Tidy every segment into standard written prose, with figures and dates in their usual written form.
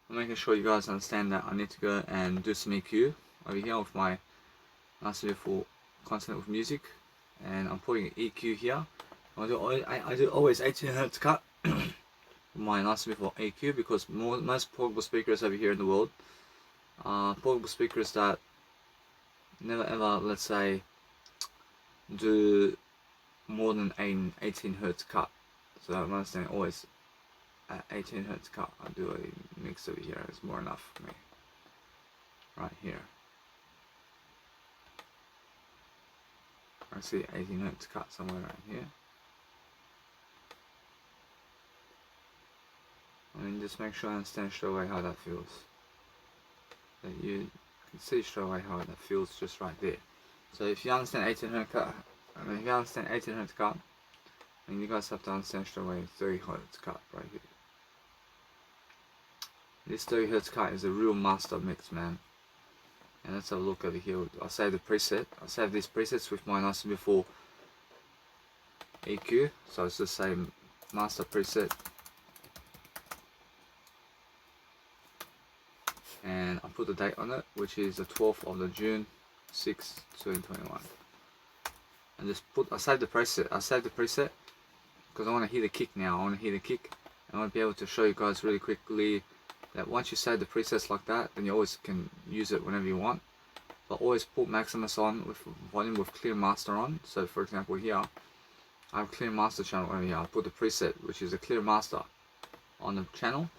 I'm making sure you guys understand that I need to go and do some EQ over here with my nice beautiful content with music, and I'm putting EQ here. I do always 18 hertz cut my nice beautiful EQ because most portable speakers over here in the world are portable speakers that never ever, let's say, do more than an 18 hertz cut. So I'm understanding always at 18 hertz cut. I'll do a mix over here. It's more enough for me. Right here. I see 18 hertz cut somewhere right here. And just make sure I understand straight away how that feels. That you can see straight away how that feels just right there. So if you understand 18 hertz cut, if you understand 18 hertz cut, then you guys have to understand straight away 30 hertz cut right here. This 30 hertz cut is a real master mix, man. And let's have a look over here. I'll save the preset. I'll save these presets with my nice and before EQ. So it's the same master preset. And I'll put the date on it, which is the 12th of the June 6th, 2021. And just I saved the preset. I saved the preset because I want to hear the kick now. I want to hear the kick. I want to be able to show you guys really quickly that once you save the presets like that, then you always can use it whenever you want. But always put Maximus on with volume with clear master on. So for example here, I have clear master channel over here. I'll put the preset, which is a clear master, on the channel,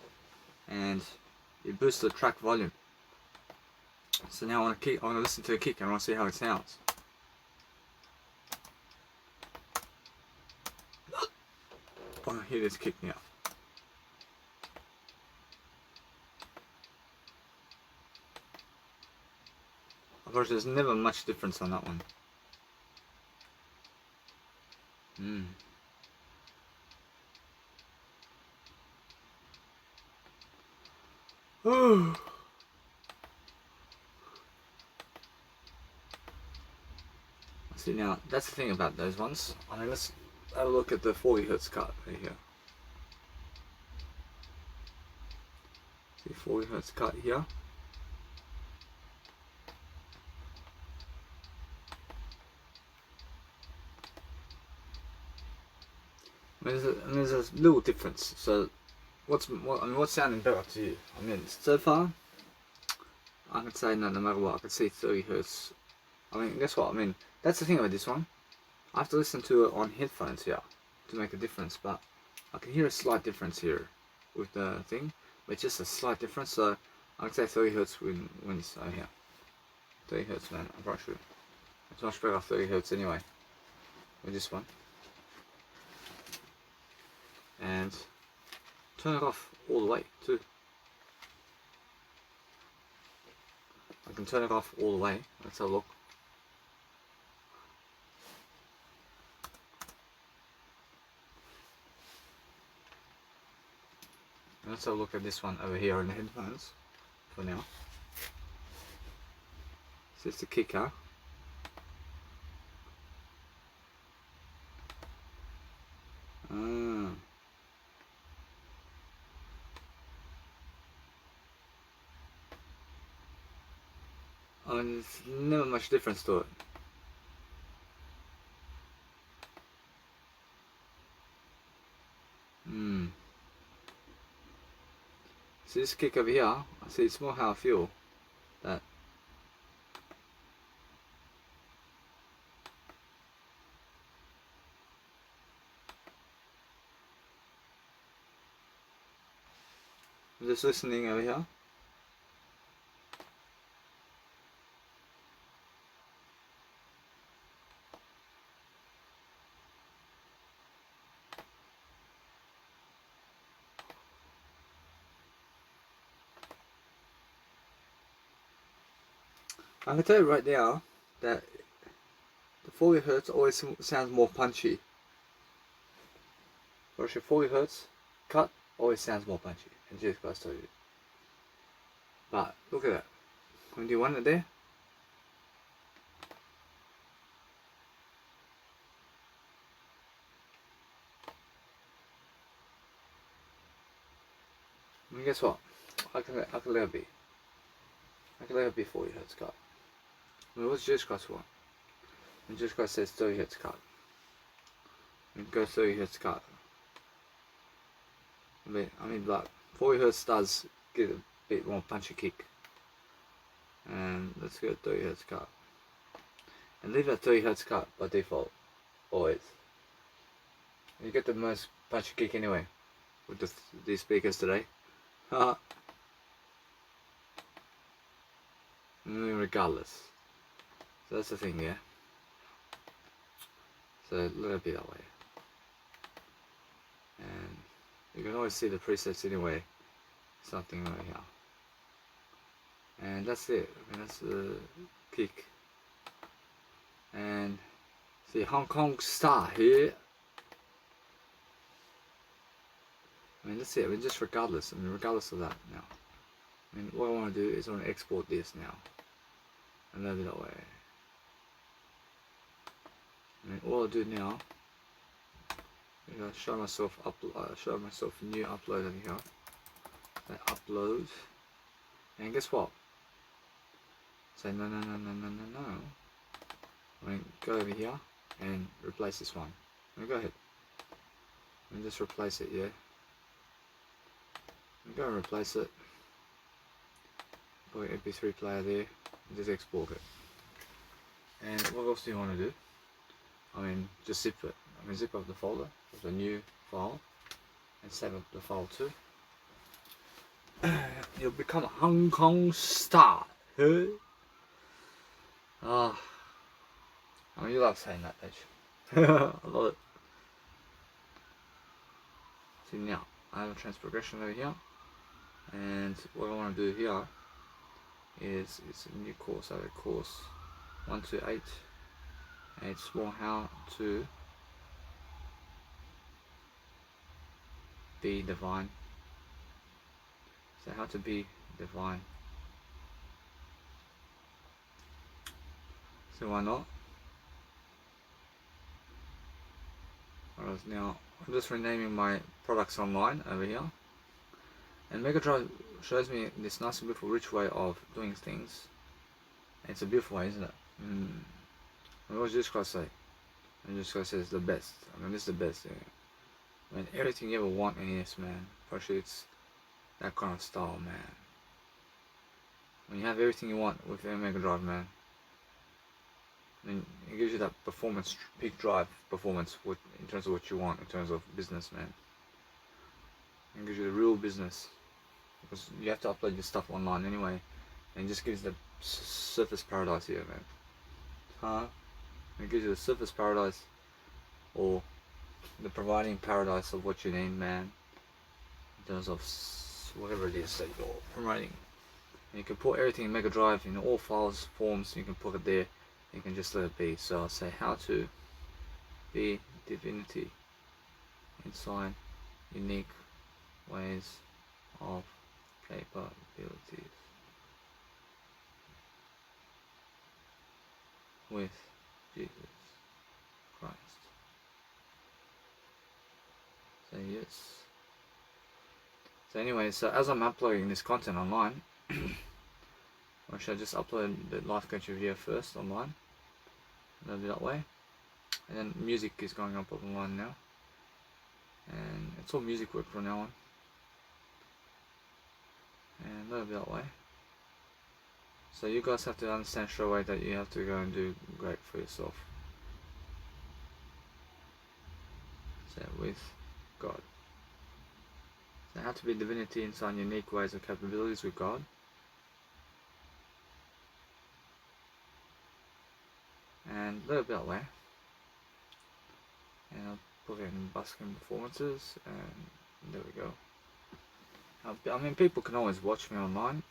and it boosts the track volume. So now I want to listen to a kick and I want to see how it sounds. I want to hear this kick now. Of course, there's never much difference on that one. See, now that's the thing about those ones. I mean, let's have a look at the 40 hertz cut right here. See, 40 hertz cut here. There's a little difference. So, what's sounding better to you? I mean, so far, I could say no matter what, I could see 30 hertz. I mean, guess what? I mean, that's the thing about this one. I have to listen to it on headphones here to make a difference, but I can hear a slight difference here with the thing, but just a slight difference. So, I'd say 30 hertz wins. Oh yeah, 30 hertz, man. I'm pretty sure. It's much better 30 hertz anyway with this one. And turn it off all the way too. I can turn it off all the way. Let's have a look. Let's have a look at this one over here in the headphones for now. So it's the kicker. I mean, there's never much difference to it. See this kick over here? I see it's more how I feel that. I'm just listening over here. I can tell you right now that the 40 hertz always sounds more punchy. Whereas your 40 hertz cut always sounds more punchy, and just guys told you. But look at that. When do you want it there? And guess what? I can let it be. I can let it be 40 hertz card. I mean, what's Jesus Christ want? And Jesus Christ says 30 hertz card. And go 30 hertz card. I mean, like 40 hertz does get a bit more punchy kick. And let's go 30 hertz card. And leave that 30 hertz card by default, always. You get the most punchy kick anyway with these speakers today. Regardless. So that's the thing, yeah. So let it be that way. And you can always see the presets anyway. Something right here. And that's it. I mean, that's the kick. And see, Hong Kong Star here. I mean, that's it. I mean, just regardless. I mean, regardless of that now. I mean, what I want to do is I want to export this now. And leave it that way. I mean, all I do now, I'm gonna show myself new upload over here. I upload, and guess what? Say no. I mean, go over here and replace this one. I mean, go ahead. And just replace it, yeah. Go and replace it. Put an MP3 player there. And just export it. And what else do you want to do? I mean, just zip it. I mean, zip up the folder with the new file and save up the file too. You'll become a Hong Kong Star. Hey? I mean, you love saying that, don't you? I love it. See, now I have a trans progression over here, and what I want to do here is it's a new course. I have a course 128. And it's more how to be divine. So how to be divine. So why not? Whereas now I'm just renaming my products online over here. And Mega Drive shows me this nice and beautiful rich way of doing things. And it's a beautiful way, isn't it? What does Jesus Christ say? And Jesus Christ says the best. I mean, this is the best. Yeah. I mean, everything you ever want in this, man. Actually, it's that kind of style, man. When you have everything you want with Mega Drive, man. I mean, it gives you that performance, peak drive performance in terms of what you want, in terms of business, man. It gives you the real business. Because you have to upload your stuff online anyway. And it just gives the surface paradise here, man. It gives you the surface paradise, or the providing paradise of what you need, man, in terms of whatever it is that you're promoting. And you can put everything in Mega Drive in all files, forms, you can put it there, you can just let it be. So I'll say how to be divinity inside unique ways of capabilities with Jesus Christ. So yes. So anyway, so as I'm uploading this content online, or should I just upload the life coaching video first online? That'll be that way. And then music is going up online now. And it's all music work from now on. And that'll be that way. So you guys have to understand straight away that you have to go and do great for yourself. So with God. So how to be divinity inside unique ways of capabilities with God. And a little bit that way. And I'll put it in busking performances, and there we go. I mean, people can always watch me online.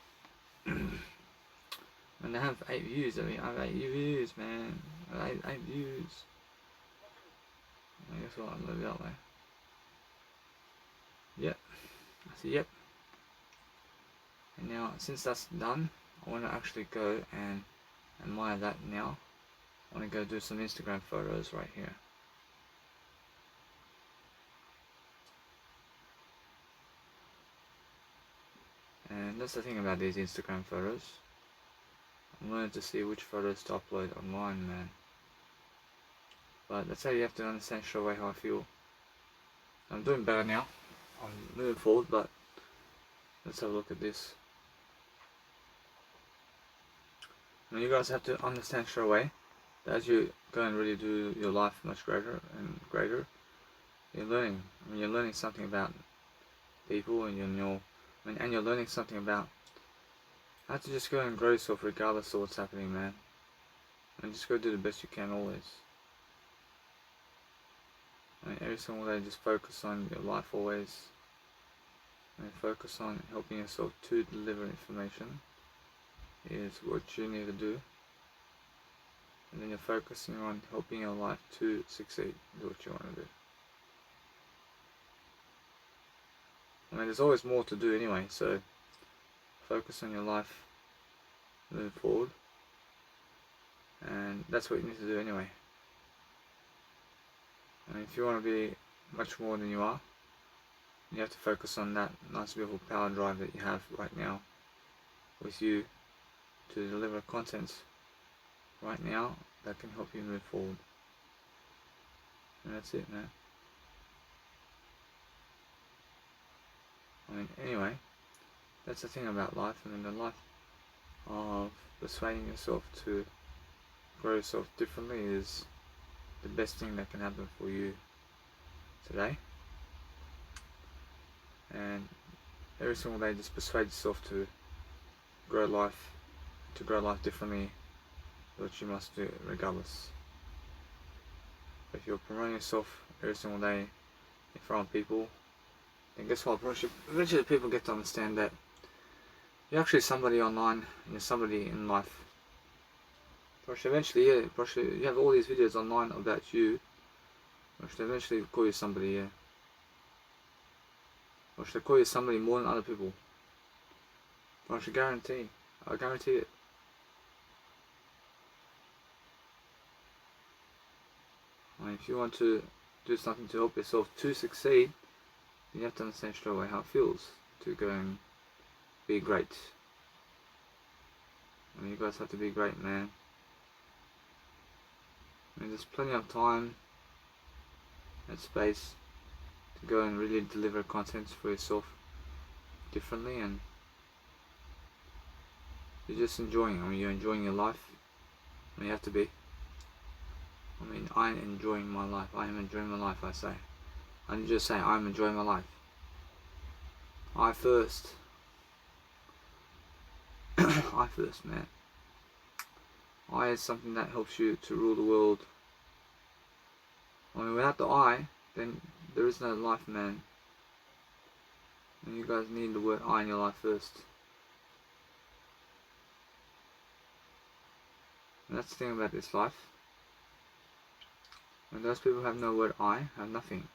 And they have 8 views. I mean, I have 8 views, man. I have 8 views. I guess what, I'll live that way. Yep. I see, yep. And now, since that's done, I want to actually go and admire that now. I want to go do some Instagram photos right here. And And that's the thing about these Instagram photos. I'm learning to see which photos to upload online, man. But that's how you have to understand straight away how I feel. I'm doing better now. I'm moving forward, but let's have a look at this. And you guys have to understand straight away that as you go and really do your life much greater and greater, you're learning. I mean, you're learning something about people, and you're learning something about how to just go and grow yourself regardless of what's happening, man. And just go do the best you can always. I mean, every single day, just focus on your life always. And focus on helping yourself to deliver information is what you need to do. And then you're focusing on helping your life to succeed, do what you want to do. I mean, there's always more to do anyway, so focus on your life, move forward, and that's what you need to do anyway. And if you want to be much more than you are, you have to focus on that nice beautiful power drive that you have right now with you to deliver content right now that can help you move forward. And that's it, man. I mean, anyway, that's the thing about life. I mean, the life of persuading yourself to grow yourself differently is the best thing that can happen for you today. And every single day, just persuade yourself to grow life differently, what you must do regardless. If you're promoting yourself every single day in front of people, then guess what? Eventually people get to understand that you're actually somebody online and you're somebody in life. Eventually, you have all these videos online about you. Should eventually call you somebody, yeah. Or should I call you somebody more than other people? I guarantee it. I mean, if you want to do something to help yourself to succeed, then you have to understand straight away how it feels to go and be great. I mean, you guys have to be great, man. I mean, there's plenty of time and space to go and really deliver content for yourself differently, and you're just enjoying. I mean, you're enjoying your life. I mean, you have to be. I mean, I'm enjoying my life. I am enjoying my life, I say. I didn't just say I'm enjoying my life. I first. I first, man. I is something that helps you to rule the world. I mean, without the I, then there is no life, man. And you guys need the word I in your life first. And that's the thing about this life. When those people have no word I, have nothing.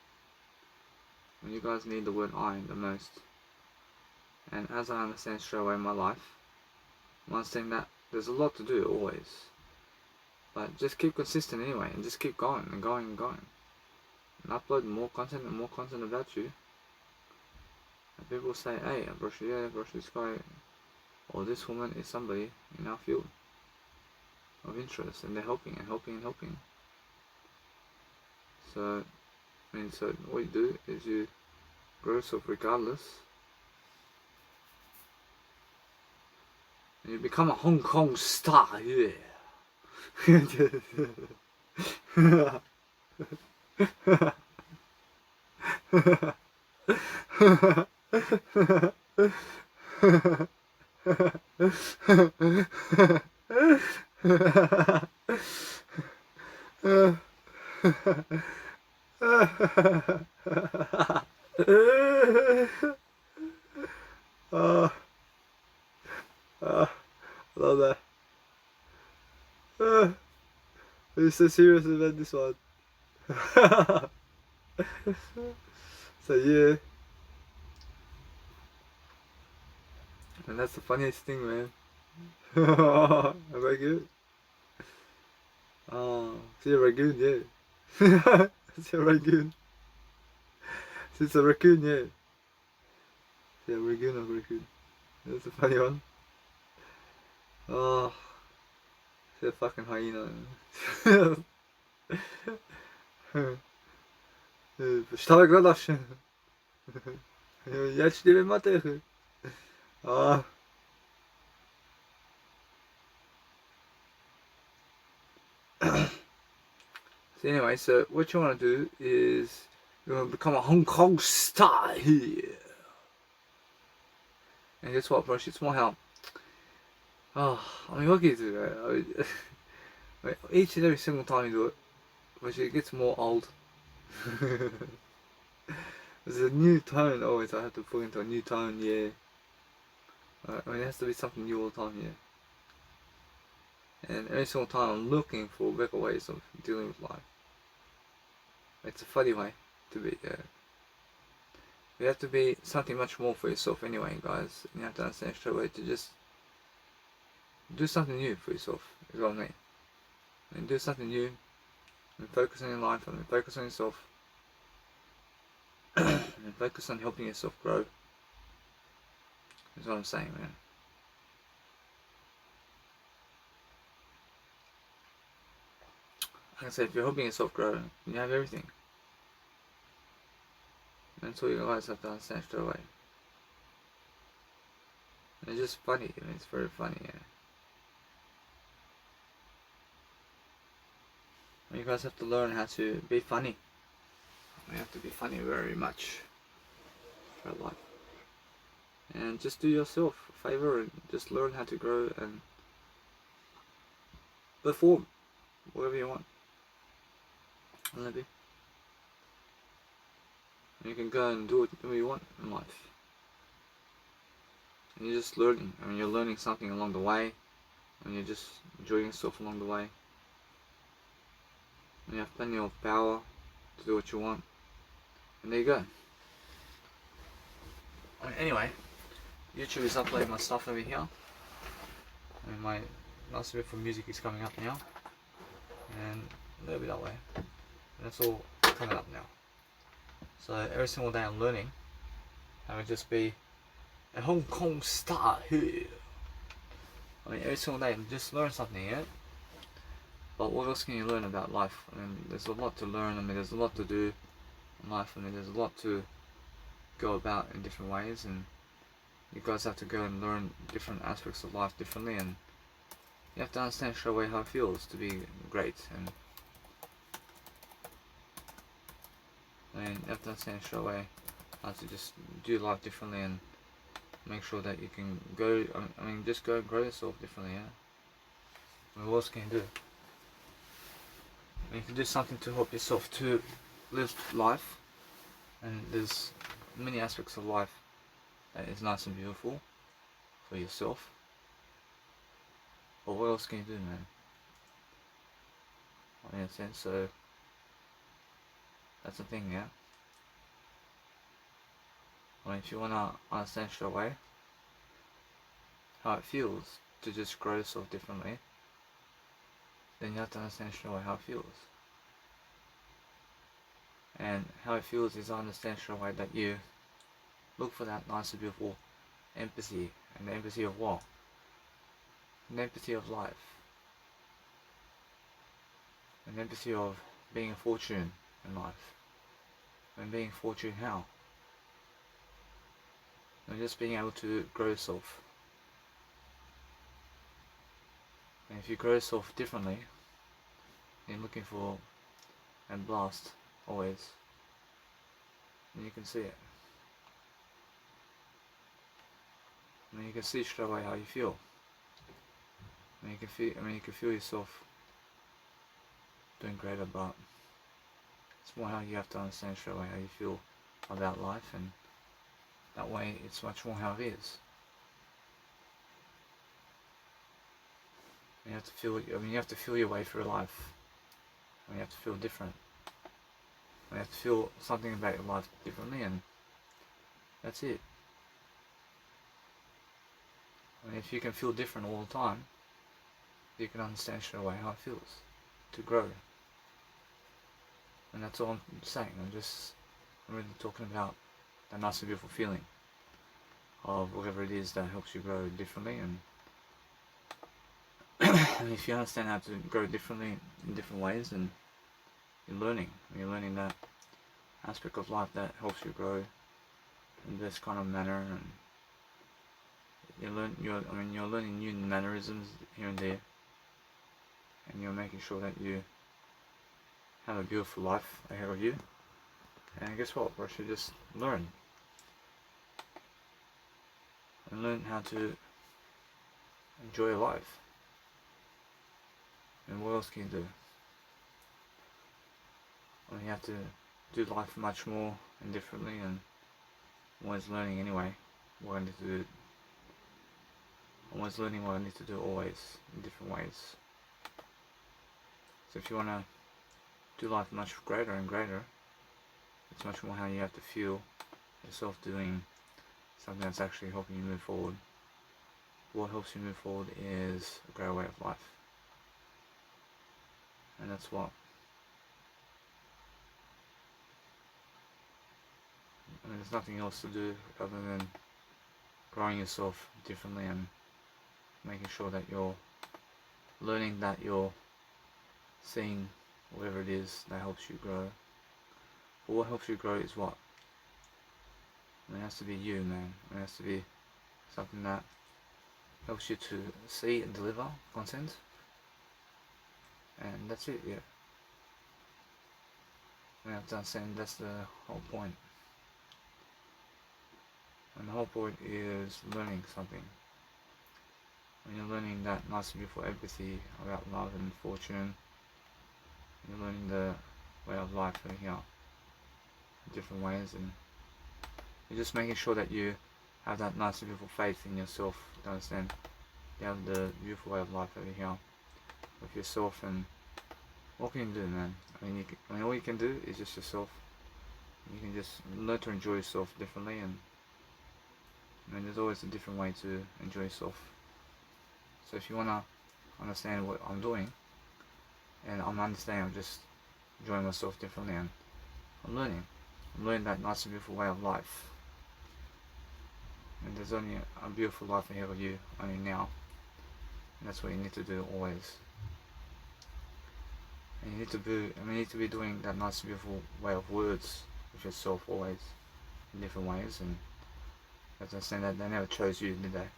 When you guys need the word I the most. And as I understand straight away in my life, I'm understanding that there's a lot to do always. But just keep consistent anyway, and just keep going and going and going. And upload more content and more content about you. And people say, hey, this guy or this woman is somebody in our field of interest, and they're helping and helping and helping. So, I mean, so what you do is you grow yourself regardless, and you become a Hong Kong star, yeah. Love that. Are so serious about this one? So yeah. And that's the funniest thing, man. Am I good? Oh, see a raccoon, yeah. See a raccoon. See it's a raccoon, yeah. See a raccoon or raccoon. That's a funny one. Oh, it's a fucking hyena. Wstawaj, gadasz się. Ja ci nie wiem matery. Ah. So anyway, so what you want to do is you want to become a Hong Kong star here. And guess what, bro? It's more help. Oh, I mean, what can you do, right? Each and every single time you do it, which it gets more old. There's a new tone always. I have to put into a new tone, yeah. I mean, it has to be something new all the time, yeah. And every single time I'm looking for better ways of dealing with life. It's a funny way to be, yeah. You have to be something much more for yourself anyway, guys. And you have to understand straight away to just do something new for yourself, is what I mean. And do something new, and focus on your life, and focus on yourself, and focus on helping yourself grow, is what I'm saying, man. Like I said, if you're helping yourself grow, you have everything. And that's all you guys have to understand straight away. And it's just funny, I mean, it's very funny, yeah. And you guys have to learn how to be funny. You have to be funny very much for life. And just do yourself a favor and just learn how to grow and perform whatever you want. Maybe. You can go and do whatever you want in life. And you're just learning. I mean, you're learning something along the way. And you're just enjoying yourself along the way. And you have plenty of power to do what you want. And there you go. Anyway, YouTube is uploading my stuff over here. And my last bit for music is coming up now. And a little bit that way. And that's all coming up now. So every single day I'm learning. I would just be a Hong Kong star here. I mean, every single day just learn something, yeah? But what else can you learn about life? I mean, there's a lot to learn. I mean, there's a lot to do in life. I mean, there's a lot to go about in different ways, and you guys have to go and learn different aspects of life differently, and you have to understand straight away how it feels to be great. And I mean, you have to understand straight away how to just do life differently and make sure that you can go, I mean, just go and grow yourself differently, yeah? I mean, what else can you do? I mean, you can do something to help yourself to live life, and there's many aspects of life that is nice and beautiful for yourself. But what else can you do, man? I mean, in a sense, so that's the thing, yeah? I mean, if you want to understand straight away how it feels to just grow yourself differently, then you have to understand straight away how it feels. And how it feels is I understand straight away that you look for that nice and beautiful empathy. And the empathy of what? An empathy of life. An empathy of being a fortune in life. And being fortune how? And just being able to grow yourself. And if you grow yourself differently, then looking for and blast always, then you can see it. And you can see straight away how you feel. And you can feel, you can feel yourself doing greater, but it's more how you have to understand straight away how you feel about life, and that way it's much more how it is. You have to feel, you have to feel your way through life. You have to feel different. You have to feel something about your life differently, and that's it. If you can feel different all the time, you can understand straight away how it feels to grow. And that's all I'm saying. I'm really talking about that nice and beautiful feeling of whatever it is that helps you grow differently. And and if you understand how to grow differently in different ways, then you're learning that aspect of life that helps you grow in this kind of manner. And you're learning new mannerisms here and there, and you're making sure that you have a beautiful life ahead of you. And guess what? We should just learn how to enjoy life. And what else can you do? You have to do life much more and differently, and always learning anyway what I need to do. Always learning what I need to do, always in different ways. So if you want to do life much greater and greater, it's much more how you have to feel yourself doing something that's actually helping you move forward. What helps you move forward is a greater way of life. And that's what there's nothing else to do other than growing yourself differently and making sure that you're learning, that you're seeing whatever it is that helps you grow. But what helps you grow is what? It has to be you, man. It has to be something that helps you to see and deliver content. And that's it, yeah. I'm saying that's the whole point. And the whole point is learning something. When you're learning that nice and beautiful empathy about love and fortune, you're learning the way of life over here in different ways, and you're just making sure that you have that nice and beautiful faith in yourself to understand you have the beautiful way of life over here with yourself. And what can you do, man? I mean, all you can do is just yourself. You can just learn to enjoy yourself differently, and I mean, there's always a different way to enjoy yourself. So if you wanna understand what I'm doing, and I'm understanding, I'm just enjoying myself differently, and I'm learning that nice and beautiful way of life. And there's only a beautiful life ahead of you, only now. And that's what you need to do always. And you need to be doing that nice and beautiful way of words with yourself always, in different ways. And you have to understand that they never chose you, did they?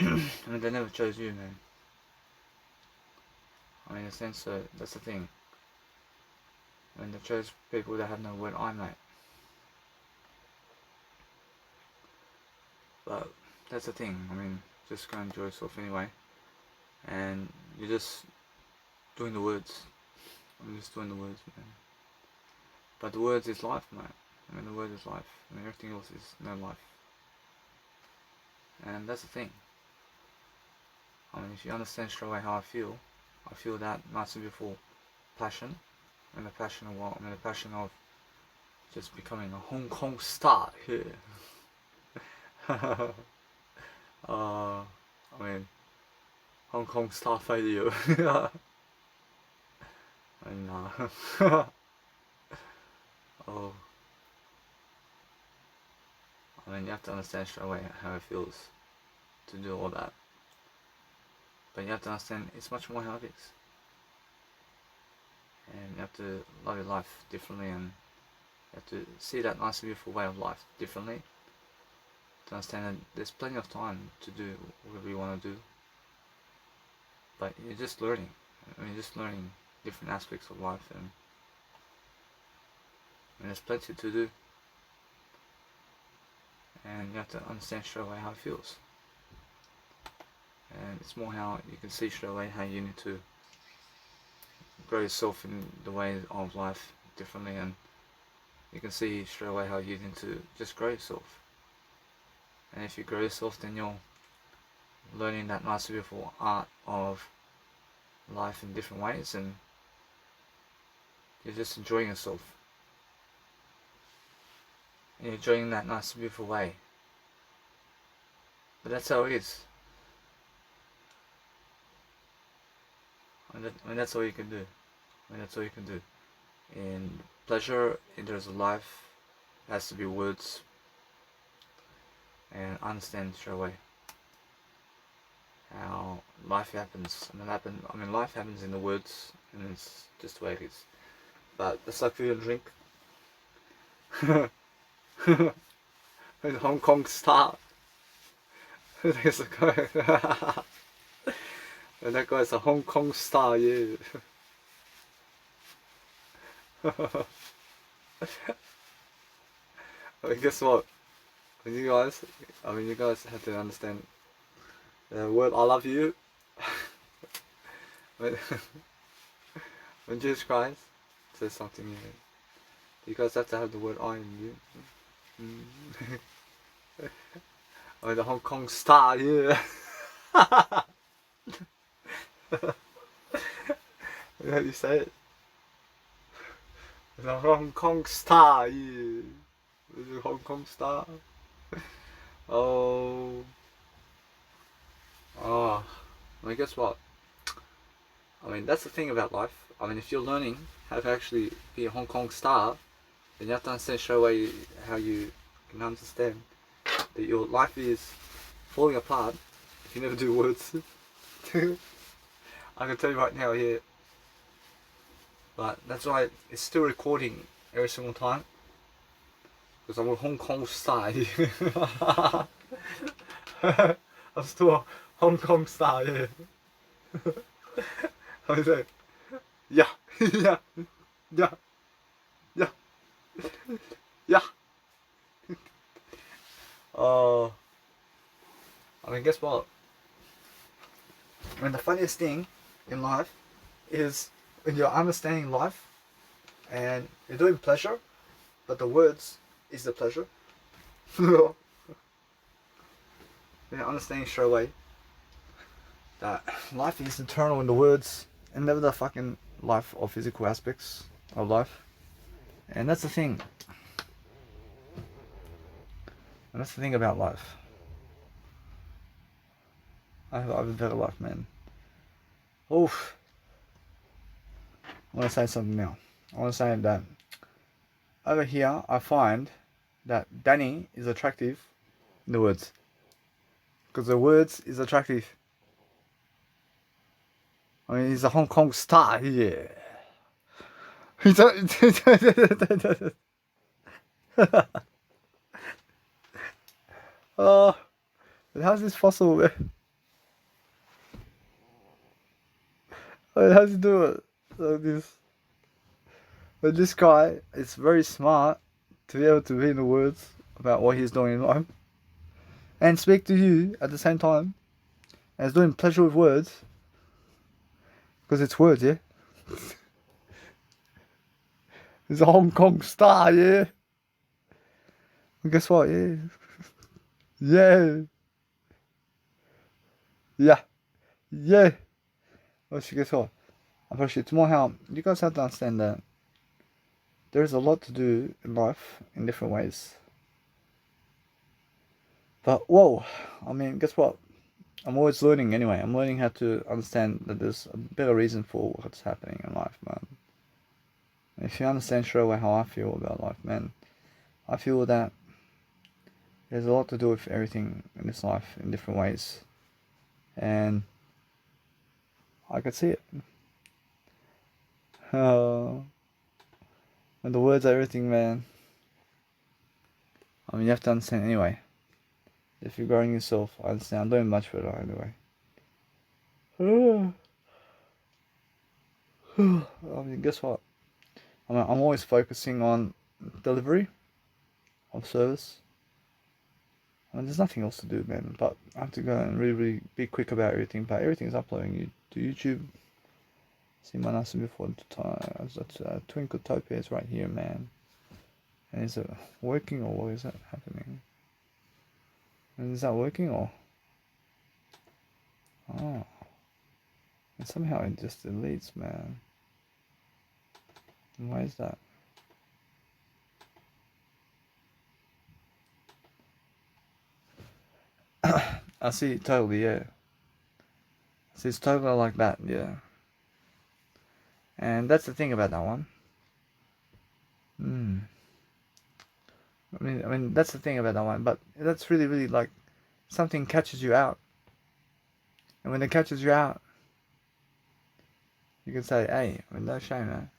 I mean, they never chose you, man. I mean, in a sense, that's the thing. I mean, they chose people that have no word I, mate. But that's the thing. I mean, just go enjoy yourself anyway. And you're just doing the words. I'm just doing the words, man. But the words is life, mate. I mean, the word is life. I mean, everything else is no life. And that's the thing. I mean, if you understand straight away how I feel that nice and beautiful passion. And the passion of what? I mean, the passion of just becoming a Hong Kong star here. I mean, Hong Kong star failure. And oh, I mean, you have to understand straight away how it feels to do all that. But you have to understand it's much more how it is. And you have to love your life differently, and you have to see that nice and beautiful way of life differently. To understand that there's plenty of time to do whatever you want to do. But you're just learning. I mean, you're just learning different aspects of life, and there's plenty to do. And you have to understand straight away how it feels. And it's more how you can see straight away how you need to grow yourself in the way of life differently, and you can see straight away how you need to just grow yourself. And if you grow yourself, then you're learning that nice beautiful art of life in different ways, and you're just enjoying yourself. And you're enjoying that nice beautiful way. But that's how it is. I mean, that's all you can do. I mean, that's all you can do. In pleasure, in terms of life, it has to be words. and understand straight away how life happens. I mean, life happens in the words, and it's just the way it is. But it's like food and drink. In Hong Kong style. There's a guy. And that guy's a Hong Kong star, yeah. I mean, guess what? You guys have to understand the word I love you. when, when Jesus Christ says something, you guys have to have the word I in you. I mean, the Hong Kong star, yeah. How do you say it? The Hong Kong star, yeah. The Hong Kong star. Oh. I mean, guess what? I mean, that's the thing about life. I mean, if you're learning how to actually be a Hong Kong star, then you have to understand straight away how you can understand that your life is falling apart if you never do words. I can tell you right now here. But that's why it's still recording every single time. Because I'm a Hong Kong star. I'm still a Hong Kong star, yeah. How do you say? Yeah, yeah, yeah, yeah, yeah. I mean, guess what? I mean, the funniest thing in life is when you're understanding life and you're doing pleasure, but the words is the pleasure. You're understanding straight away that life is eternal in the words and never the fucking life or physical aspects of life. And that's the thing. And that's the thing about life. I have a better life, man. Oof. I want to say something now. I want to say that over here I find that Danny is attractive in the words. Because the words is attractive. I mean, he's a Hong Kong star, yeah. He's a... Oh, how's this possible, man? How's he do it like this? But this guy is very smart to be able to read the words about what he's doing in life and speak to you at the same time and he's doing pleasure with words because it's words, yeah. He's a Hong Kong star, yeah. And guess what, yeah. Yeah. Yeah. Yeah. Well, guess what? Appreciate tomorrow. You guys have to understand that there's a lot to do in life in different ways. But whoa, I mean, guess what? I'm always learning anyway. I'm learning how to understand that there's a better reason for what's happening in life, man. If you understand straight away how I feel about life, man, I feel that there's a lot to do with everything in this life in different ways. And I could see it. And the words are everything, man. I mean, you have to understand anyway. If you're growing yourself, I understand. I'm doing much better anyway. I mean, guess what? I'm always focusing on delivery of service. I mean, there's nothing else to do, man. But I have to go and really be quick about everything. But everything's uploading to YouTube. See my nice before the time. That's Twinkletopia's is right here, man. And is it working or what is that happening? And is that working or? Oh. And somehow it just deletes, man. And why is that? I see it totally, yeah. See, it's totally like that, yeah. And that's the thing about that one. I mean that's the thing about that one. But that's really like something catches you out, and when it catches you out, you can say, "Hey, I mean, no shame, man,"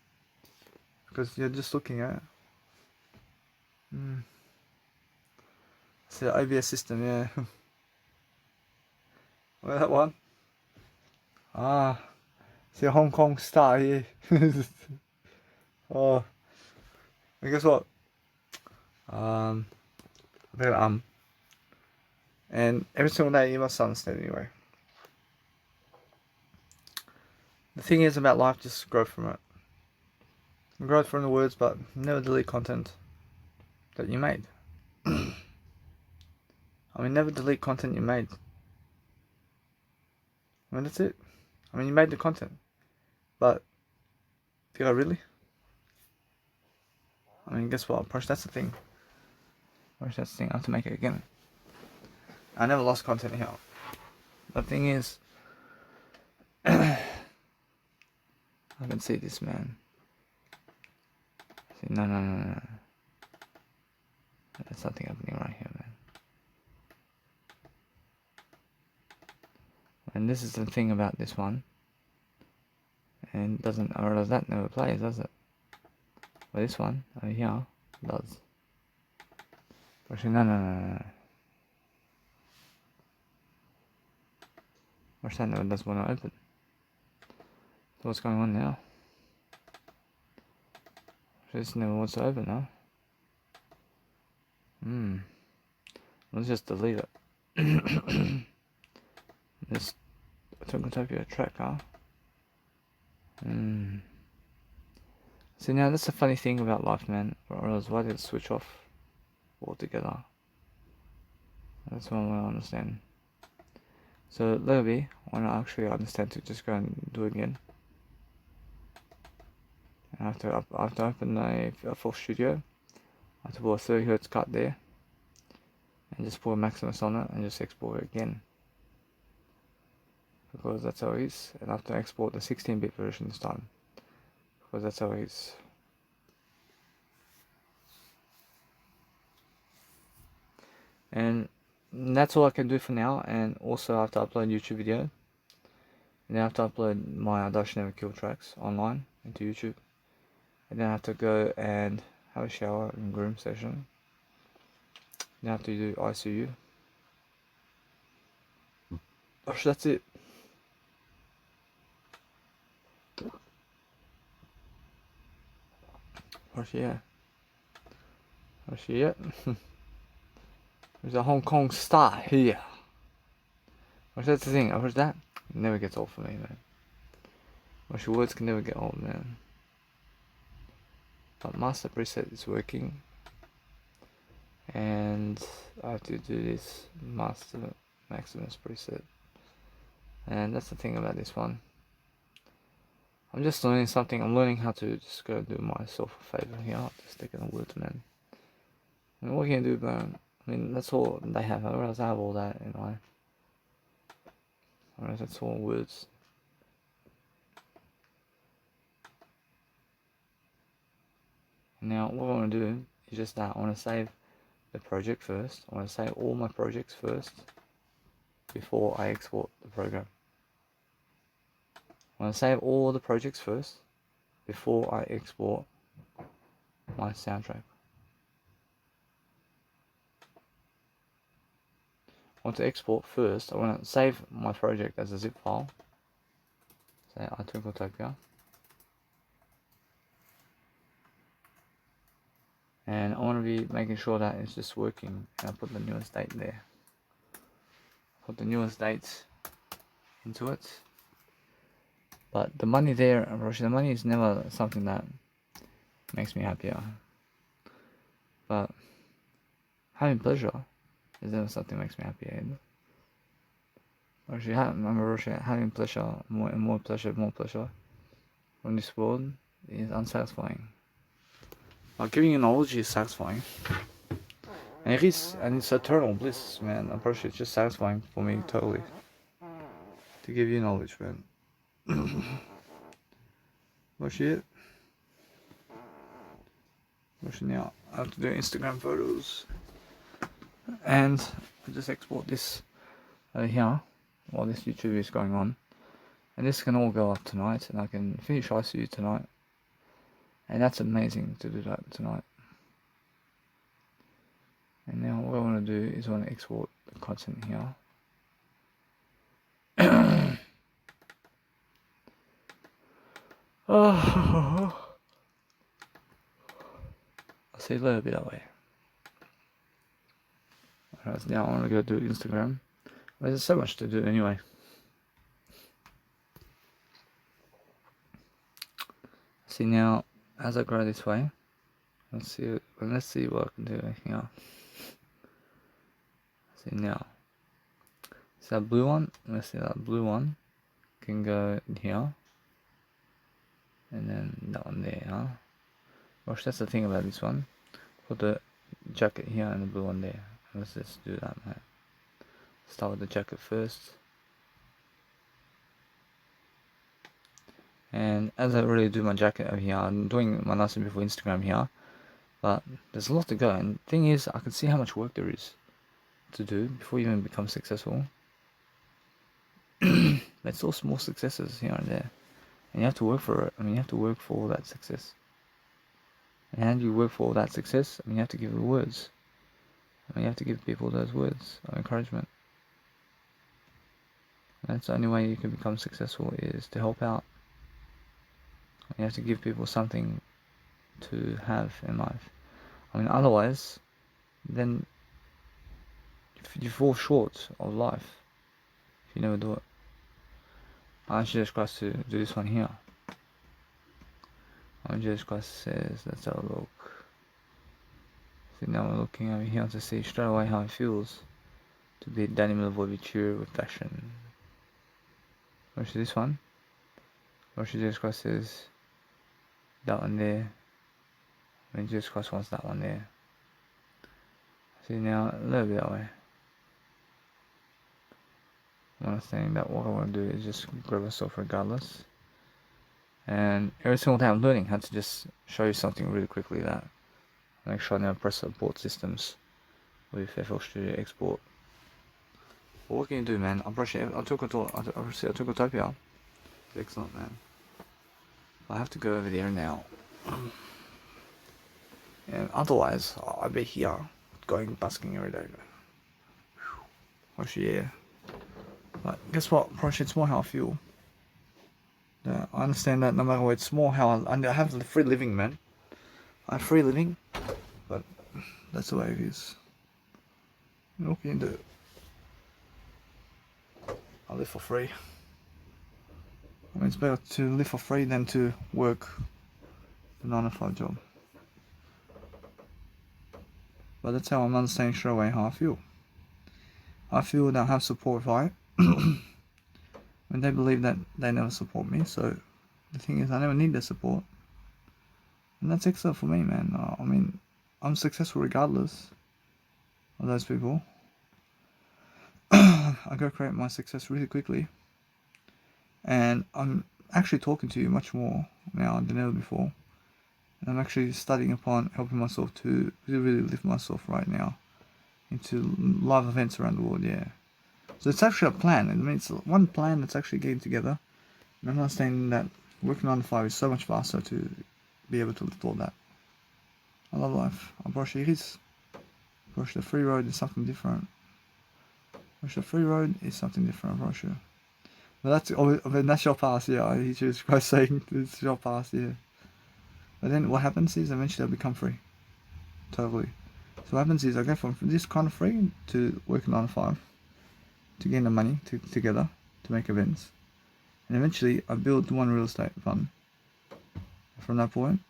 because you're just looking at it. It's the OBS system, yeah. Well, that one. Ah, it's a Hong Kong star here. Oh, and guess what? I think and every single day you must understand anyway. The thing is about life, just grow from it. Grow from the words, but never delete content that you made. I mean, never delete content you made. I mean, that's it. I mean, you made the content, but did I really? I mean, guess what? Approach, that's the thing. Approach, that's the thing. I have to make it again. I never lost content here. The thing is, I can see this, man. See, no. There's something happening right here, man. And this is the thing about this one. And doesn't, or does that never plays, does it? But this one over here does. Actually, no. Or that never does when I open. So what's going on now? This never wants to open now. Let's just delete it. This Tokotopia tracker. So now that's the funny thing about life, man. Or else why did it switch off altogether? That's what I want to understand. So Lobby, I want to actually understand to just go and do it again. And I have to open a full studio. I have to put a 30Hz cut there. And just put a Maximus on it and just export it again. Because that's how it is. And I have to export the 16-bit version this time. Because that's how it is. And that's all I can do for now. And also I have to upload a YouTube video. And then I have to upload my I Dash Never Kill tracks online into YouTube. And then I have to go and have a shower and groom session. Then I have to do ICU. Gosh, that's it. Gosh, yeah. There's a Hong Kong star here. Gosh, that's the thing. Gosh, that never gets old for me, man. Gosh, your words can never get old, man. But master preset is working. And I have to do this master Maximus preset. And that's the thing about this one. I'm just learning something. I'm learning how to just go do myself a favor here. Just taking the words, man. And what can you do, man? I mean, that's all they have. Otherwise, I have all that in life. Otherwise, that's all words. Now, what I want to do is just that. I want to save the project first. I want to save all my projects first before I export the program. I want to save all the projects first before I export my soundtrack. I want to export first. I want to save my project as a zip file. Say iTwinkletopia. And I want to be making sure that it's just working. And I put the newest date there. Put the newest dates into it. But the money there, the money is never something that makes me happier. But having pleasure is never something that makes me happier either. Having pleasure, more pleasure from this world is unsatisfying. Like giving you knowledge is satisfying. And it is, and it's eternal bliss, man. It's just satisfying for me totally. To give you knowledge, man. Well, shit. What's now? I have to do Instagram photos, and I just export this over here while this YouTube is going on, and this can all go up tonight, and I can finish ICU tonight, and that's amazing to do that tonight. And now what I want to do is I want to export the content here. I'll see you later, bit that way. Alright, so now I want to go do Instagram. Well, there's so much to do anyway. See now, as I go this way, let's see what I can do here. See now, see that blue one? Let's see that blue one can go in here, and then that one there, huh? Gosh, that's the thing about this one. Put the jacket here and the blue one there. Let's just do that, mate. Start with the jacket first. And as I really do my jacket over here, I'm doing my lesson before Instagram here, but there's a lot to go. And the thing is, I can see how much work there is to do before you even become successful. It's all small successes here and there, and you have to work for it. I mean, you have to work for all that success. And how do you work for all that success? I mean, you have to give the words. I mean, you have to give people those words of encouragement. And that's the only way you can become successful, is to help out. You have to give people something to have in life. I mean, otherwise, then you fall short of life if you never do it. I asked Jesus Christ to do this one here. And Jesus Christ says, let's have a look. See, now we're looking over here to see straight away how it feels to be Danny Milvoy with passion. Watch this one. Watch Jesus Christ says, that one there. I mean, Jesus Christ wants that one there. See now, a little bit that way. I'm understanding that what I want to do is just grab myself regardless. And every single time I'm learning how to just show you something really quickly, that make sure I never press support systems with FL Studio Export. But what can you do, man? I took Autotopia. Excellent, man. I have to go over there now. And otherwise, I'll be here going busking every day. Actually, yeah. But guess what? Probably it's more how I feel. Yeah, I understand that no matter what, it's more how I have the free living, man. I have free living, but that's the way it is. What can you do? I live for free. I mean, it's better to live for free than to work the 9-to-5 job. But that's how I'm understanding straight away how I feel. I feel that I have support right. When they believe that they never support me, so the thing is, I never need their support. And that's excellent for me, man. I mean, I'm successful regardless of those people. I go create my success really quickly. And I'm actually talking to you much more now than ever before. And I'm actually studying upon helping myself to really lift myself right now into live events around the world, yeah. So it's actually a plan. I mean, it's one plan that's actually getting together. And I'm understanding that working on the 5 is so much faster to be able to lift all that. I love life. I brush it is. Brush the free road is something different. Brush the free road is something different, brush it. But that's your past, yeah. He's just saying it's your past, yeah. But then what happens is eventually I'll become free. Totally. So what happens is I go from this kind of free to working on 5 to gain the money together to make events. And eventually I build one real estate fund. From that point,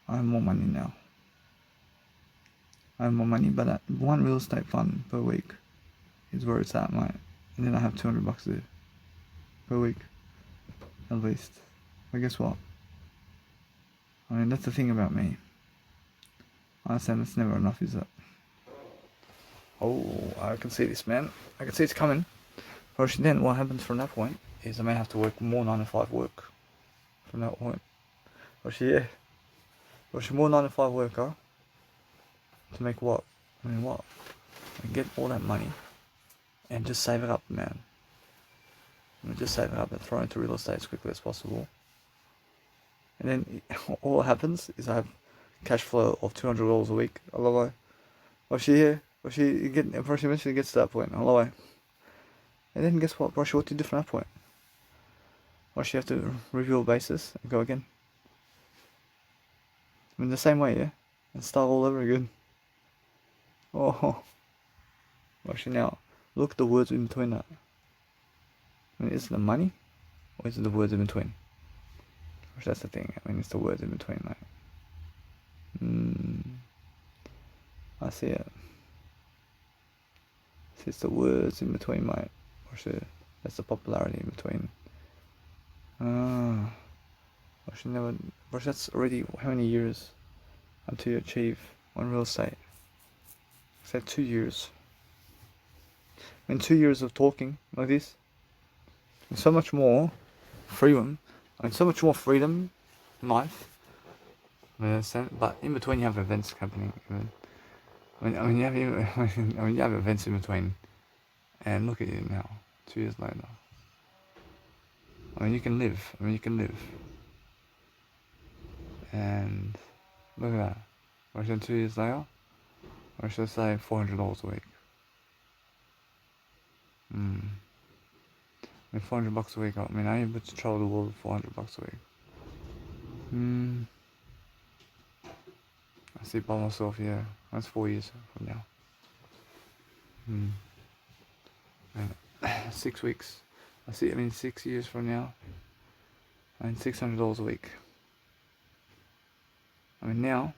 I have more money now. I have more money, but that one real estate fund per week is where it's at, mate. And then I have $200 there per week, at least. But guess what? I mean, that's the thing about me. I understand it's never enough, is it? Oh, I can see this, man. I can see it's coming. But then what happens from that point is I may have to work more 9-to-5 work from that point. But yeah, Or she's more 9 to 5 worker to make what? I mean, what? And get all that money and just save it up, man. And just save it up and throw it into real estate as quickly as possible. And then all that happens is I have cash flow of $200 a week. Hello, or she here, or she eventually gets to that point. Hello, and then guess what, bro? What to do from that point? Or she have to review a basis and go again. I mean, the same way, yeah, and start all over again. Oh, actually now, look at the words in between that. I mean, is it the money, or is it the words in between? Which that's the thing. I mean, it's the words in between, mate. I see it. It's the words in between, mate. Or that's the popularity in between. Or that's already how many years until you achieve on real estate? I said 2 years. I mean, 2 years of talking like this. And so much more freedom. I mean, so much more freedom in life. But in between you have events happening. You have events in between, and look at you now, 2 years later. I mean, you can live. And look at that. Or should 2 years later, or should I say $400 a week? I mean, $400 a week. I mean, I'm able to travel the world for $400 a week. I see by myself, yeah. That's 4 years from now. And 6 weeks. 6 years from now. And $600 a week. I mean, now,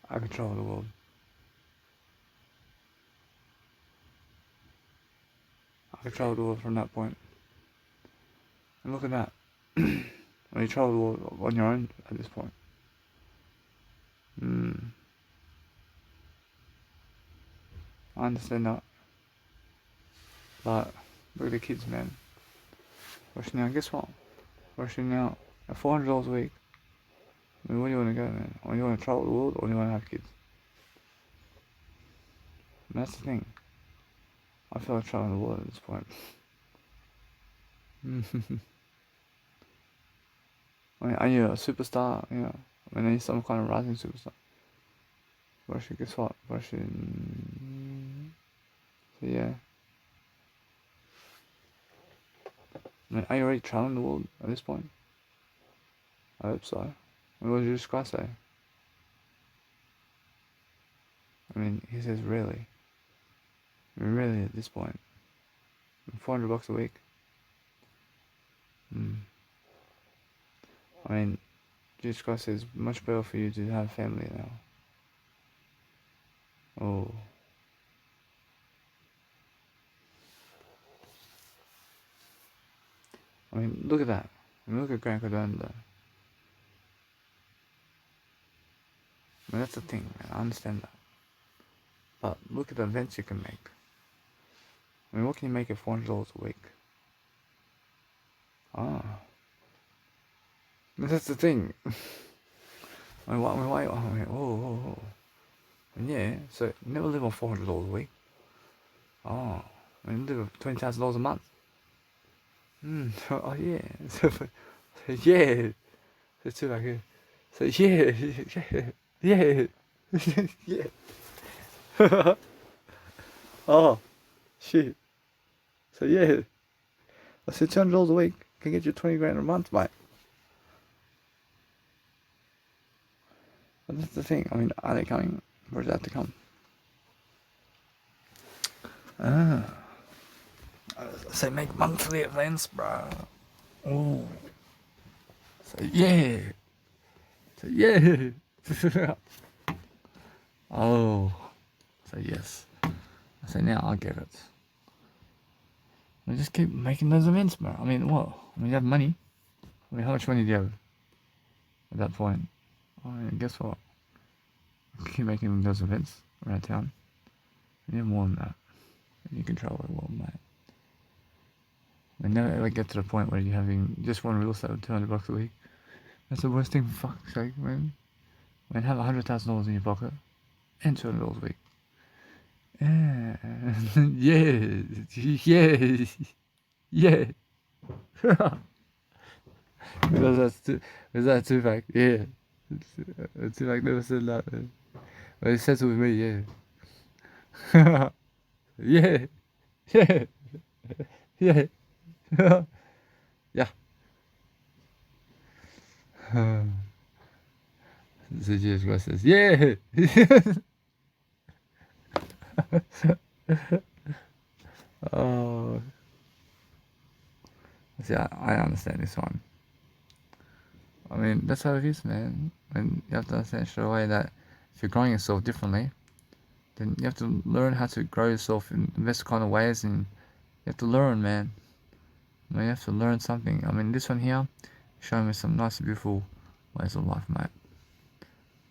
I can travel the world. I can travel the world from that point. And look at that. When you travel the world on your own at this point. I understand that. But look at the kids, man. Rushing now, guess what? Rushing now at $400 a week. I mean, where do you want to go, man? Or you want to travel the world, or you want to have kids? And that's the thing. I feel like traveling the world at this point. I mean, are you a superstar? You know, I mean, are you some kind of rising superstar? Rushing, guess what? Rushing. So yeah. I mean, are you already traveling the world at this point? I hope so. I mean, what did this guy say? I mean, he says really. I mean, really at this point. $400 a week. I mean, Jesus Christ says much better for you to have family now. Oh. I mean, look at that. I mean, look at Grant Cardone though. I mean, that's the thing, man. I understand that. But look at the events you can make. I mean, what can you make at $400 a week? But that's the thing. I mean, why? Oh. And yeah, so never live on $400 a week. I mean, live on $20,000 a month. Oh yeah. So yeah. So too like so yeah. Yeah. Oh shit. So yeah. I said $200 a week can get you 20 grand a month, mate. But that's the thing. I mean, are they coming? Or is that to come? So make monthly events, bro. Oh. So yeah. Oh. So yes. So now I get it. I just keep making those events, bro. I mean, what? I mean, you have money. I mean, how much money do you have at that point? I mean, guess what? Keep making those events around town. You have more than that. You can travel the world, mate. I never ever get to the point where you're having just one real estate with $200 a week. That's the worst thing, for fuck's sake, man. When you have $100,000 in your pocket and $200 a week. Yeah, yeah, yeah, yeah. Because that's too fact. Yeah, too fact never said that. But he says it with me. Yeah, yeah, yeah, yeah, yeah. So Jesus Christ says, yeah. Oh, see, I understand this one. I mean, that's how it is, man. And you have to understand straight away that if you're growing yourself differently, then you have to learn how to grow yourself in the best kind of ways, and you have to learn, man. You have to learn something. I mean, this one here, showing me some nice, beautiful ways of life, mate.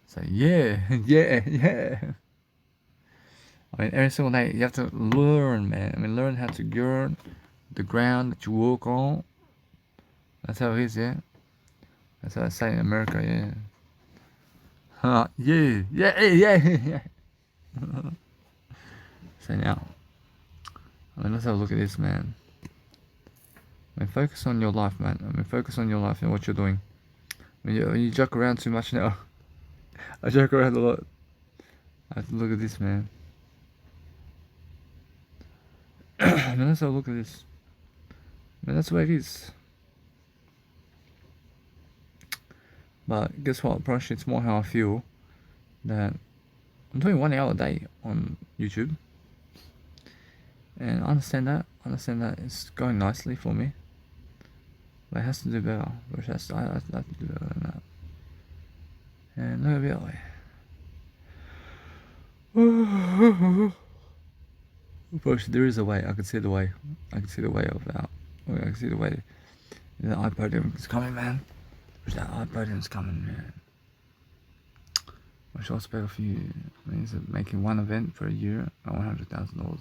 So yeah, yeah, yeah. I mean, every single day you have to learn, man. I mean, learn how to learn the ground that you walk on. That's how it is, yeah. That's how I say in America, yeah. Yeah, yeah, yeah, yeah. So now, I mean, let's have a look at this, man. I mean, focus on your life, man. I mean, focus on your life and what you're doing. When you joke around too much now, I joke around a lot. I have to look at this, man. I mean, let's have a look at this. I mean, that's the way it is. But guess what? Probably it's more how I feel that I'm doing 1 hour a day on YouTube. And I understand that. I understand that it's going nicely for me. But it has to do better. Which I have to do better than that. And look at it. But there is a way. I can see the way. I can see the way of that. I can see the way. The iPodium is coming, man. That iPodium is coming, man. Which also better for you. I mean, it's making one event for a year at $100,000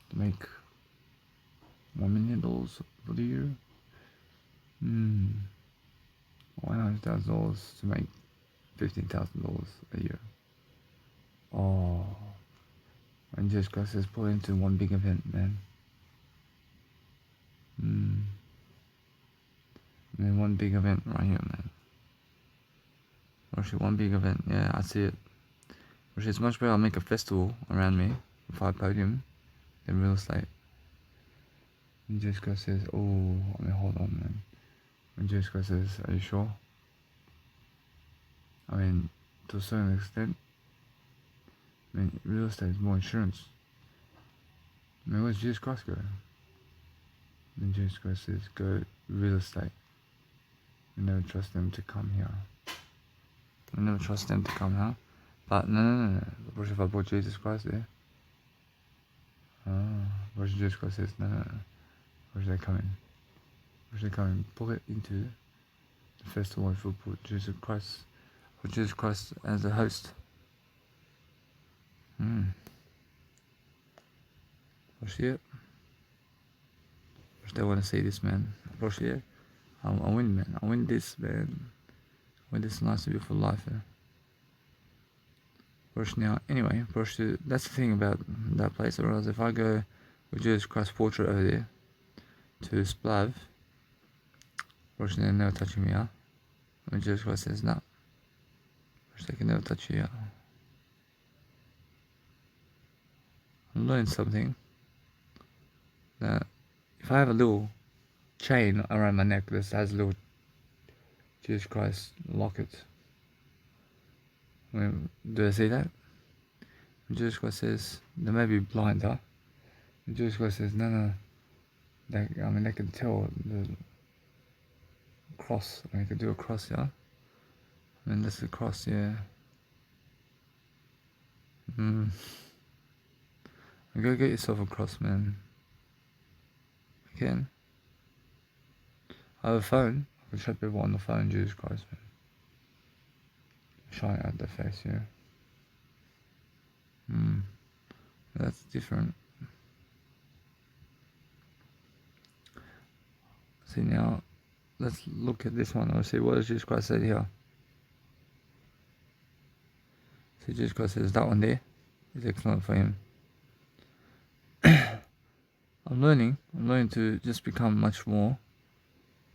to make $1 million for the year. $100,000 to make $15,000 a year. Oh, and just because it's put into one big event, man. I mean, one big event right here, man. Actually, one big event. Yeah, I see it. Which is much better. I'll make a festival around me with a podium than real estate. And Jessica says, oh, I mean, hold on, man. And Jessica says, are you sure? I mean, to a certain extent, I mean, real estate is more insurance. I mean, where's Jesus Christ go? And Jesus Christ says, go real estate. We never trust them to come here. We never trust them to come here. But no. What if I brought Jesus Christ there? What if Jesus Christ says, no. What if they come in? What if they come and pull it into the festival if we put Jesus Christ as the host? Bullshit. They want to see this, man. Bullshit. I'll win, man. I'll win this, man. I'll win this nice, beautiful life, man. Now, anyway, that's the thing about that place. Or else if I go with Jesus Christ portrait over there to Splav, they're never touching me, huh? When Jesus Christ says no, they can never touch you, huh? I'm learning something that if I have a little chain around my neck that has a little Jesus Christ locket, I mean, do I see that? And Jesus Christ says they may be blind, huh? And Jesus Christ says no. They can tell the cross. I mean, they can do a cross, yeah. I mean, that's the cross, yeah. Go get yourself a cross, man. You can. I have a phone. I can show people on the phone Jesus Christ, man. Shine out their face, yeah. That's different. See now, let's look at this one. Let's see what does Jesus Christ say here. See, Jesus Christ says that one there is excellent for him. I'm learning to just become much more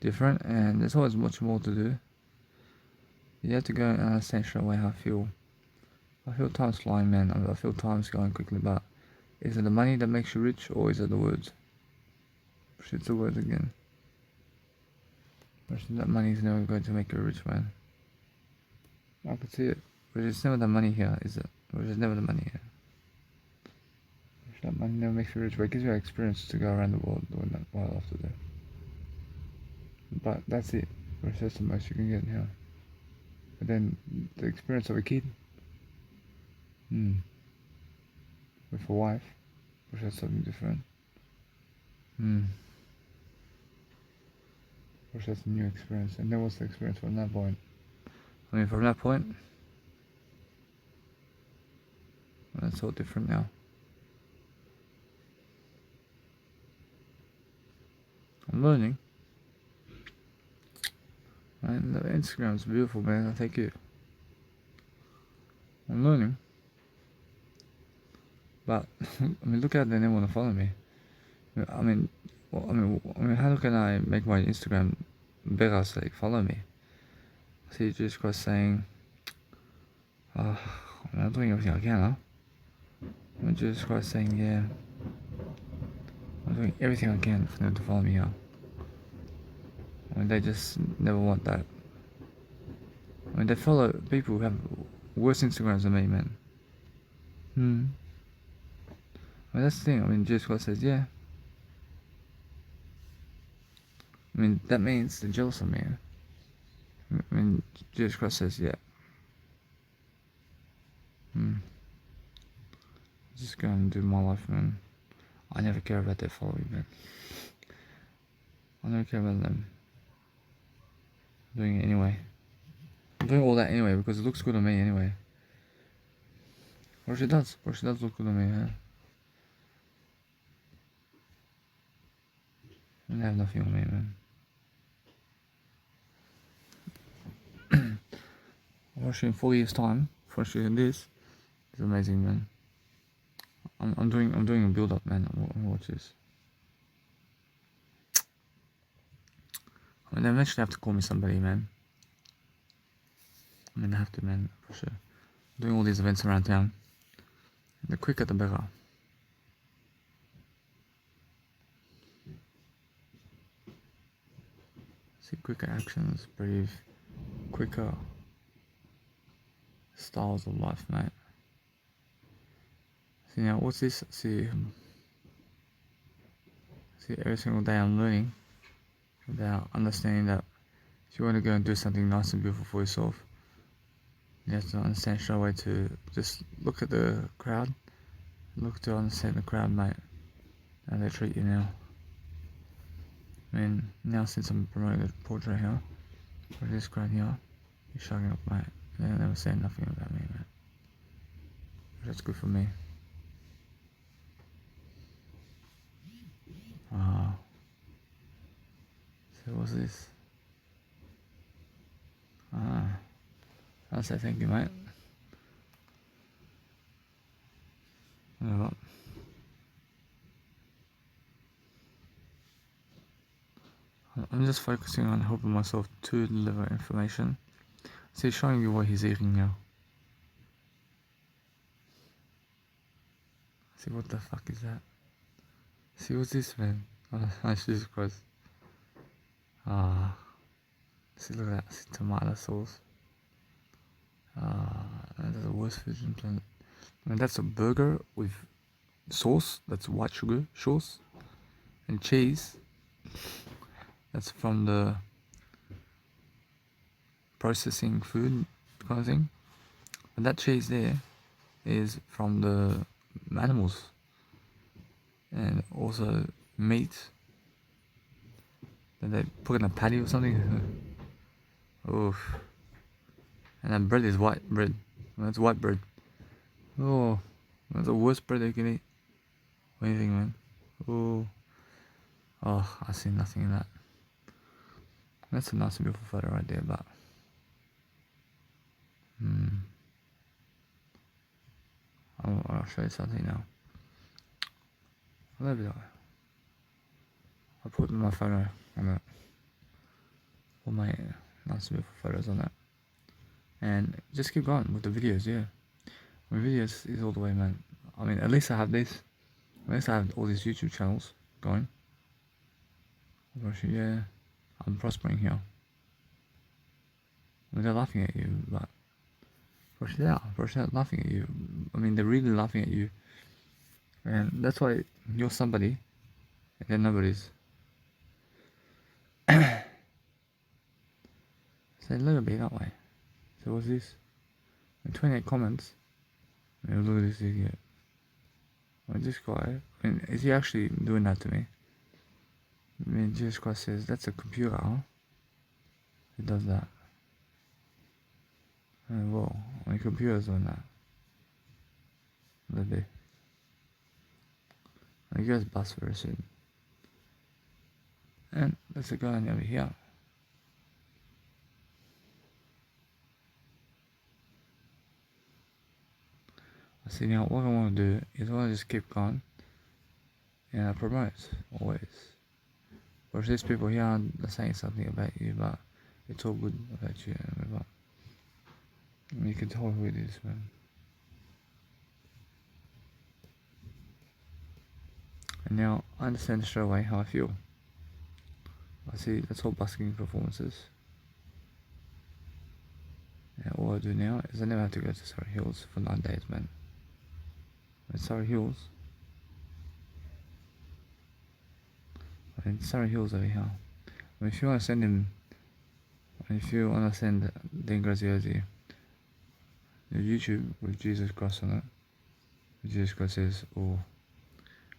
different, and there's always much more to do. You have to go and understand straight away how I feel. I feel time's flying, man. I feel time's going quickly, but is it the money that makes you rich, or is it the words? It's the words again. That money is never going to make you rich, man. I can see it. But it's never the money here, is it? It's never the money here. That money never makes you rich, but it gives you experience to go around the world doing that what I love to do. But that's it. Which is the most you can get here. But then the experience of a kid. With a wife, which is something different. Which is a new experience. And then what's the experience from that point? I mean, from that point, well, it's all different now. I'm learning. And the Instagram's beautiful, man. Thank you. I'm learning. But I mean, look at they didn't want to follow me. I mean, how can I make my Instagram bigger so they follow me? See, Jesus Christ saying, I'm doing everything I can, huh? And Jesus Christ saying, yeah, I'm doing everything I can for them to follow me, huh? I mean, they just never want that. I mean, they follow people who have worse Instagrams than me, man. I mean, that's the thing. I mean, Jesus Christ says, yeah. I mean, that means they're jealous of me. I mean, Jesus Christ says, yeah. Just go and do my life, man. I never care about their following, man. I never care about them. I'm doing it anyway. I'm doing all that anyway because it looks good on me anyway. Or she does. Or she does look good on me, yeah. I have nothing on me, man. Watching 4 years time for shooting this is amazing, man. I'm doing a build up, man. Watch this. I mean, they eventually have to call me somebody, man. I mean, I have to, man, for sure. I'm doing all these events around town. The quicker, the better. See, quicker actions, breathe, quicker styles of life, mate. See, now, what's this? See, every single day I'm learning about understanding that if you want to go and do something nice and beautiful for yourself, you have to understand straight away to just look at the crowd, look to understand the crowd, mate, how they treat you now. I mean, now since I'm promoting the portrait here, for this crowd here, you're shutting up, mate. They never say nothing about me, mate. But that's good for me. So what's this? I'll say thank you, mate. You know what? I'm just focusing on helping myself to deliver information. See, showing you what he's eating now. See, what the fuck is that? See, what's this, man? Oh, Jesus Christ. See, look at that. See, tomato sauce. That's the worst food in the planet. I mean, that's a burger with sauce. That's white sugar sauce. And cheese. That's from the processing food kind of thing. And that cheese there is from the animals. And also meat that they put in a patty or something. Oof. And that bread is white bread. That's white bread. Oh, that's the worst bread you can eat. What do you think, man? Oh, I see nothing in that. That's a nice and beautiful photo right there, but I'll show you something now. There we go. I put my photo on it. All my nice beautiful photos on that. And just keep going with the videos, yeah. My videos is all the way, man. I mean, at least I have this. At least I have all these YouTube channels going. Yeah, I'm prospering here. I mean, they're laughing at you, but they're laughing at you. I mean, they're really laughing at you. And that's why you're somebody, and they're nobody's. So let it be that way. So what's this? And 28 comments. I mean, look at this idiot. I mean, this guy, I mean, is he actually doing that to me? I mean, Jesus Christ says, that's a computer, huh? It does that. And whoa, my computer's doing that. Let it be. I guess bust very soon. And there's a guy over here. I see now what I want to do is I want to just keep going and I promote always. Whereas these people here are saying something about you, but it's all good about you. But you can tell who it is, man. And now I understand straight away how I feel. I see that's all busking performances. And all I do now is I never have to go to Surrey Hills for 9 days, man. At Surrey Hills. Surrey Hills over here. I mean, if you want to send him, if you want to send Dan Graziosi your YouTube with Jesus Christ on it, Jesus Christ says, oh,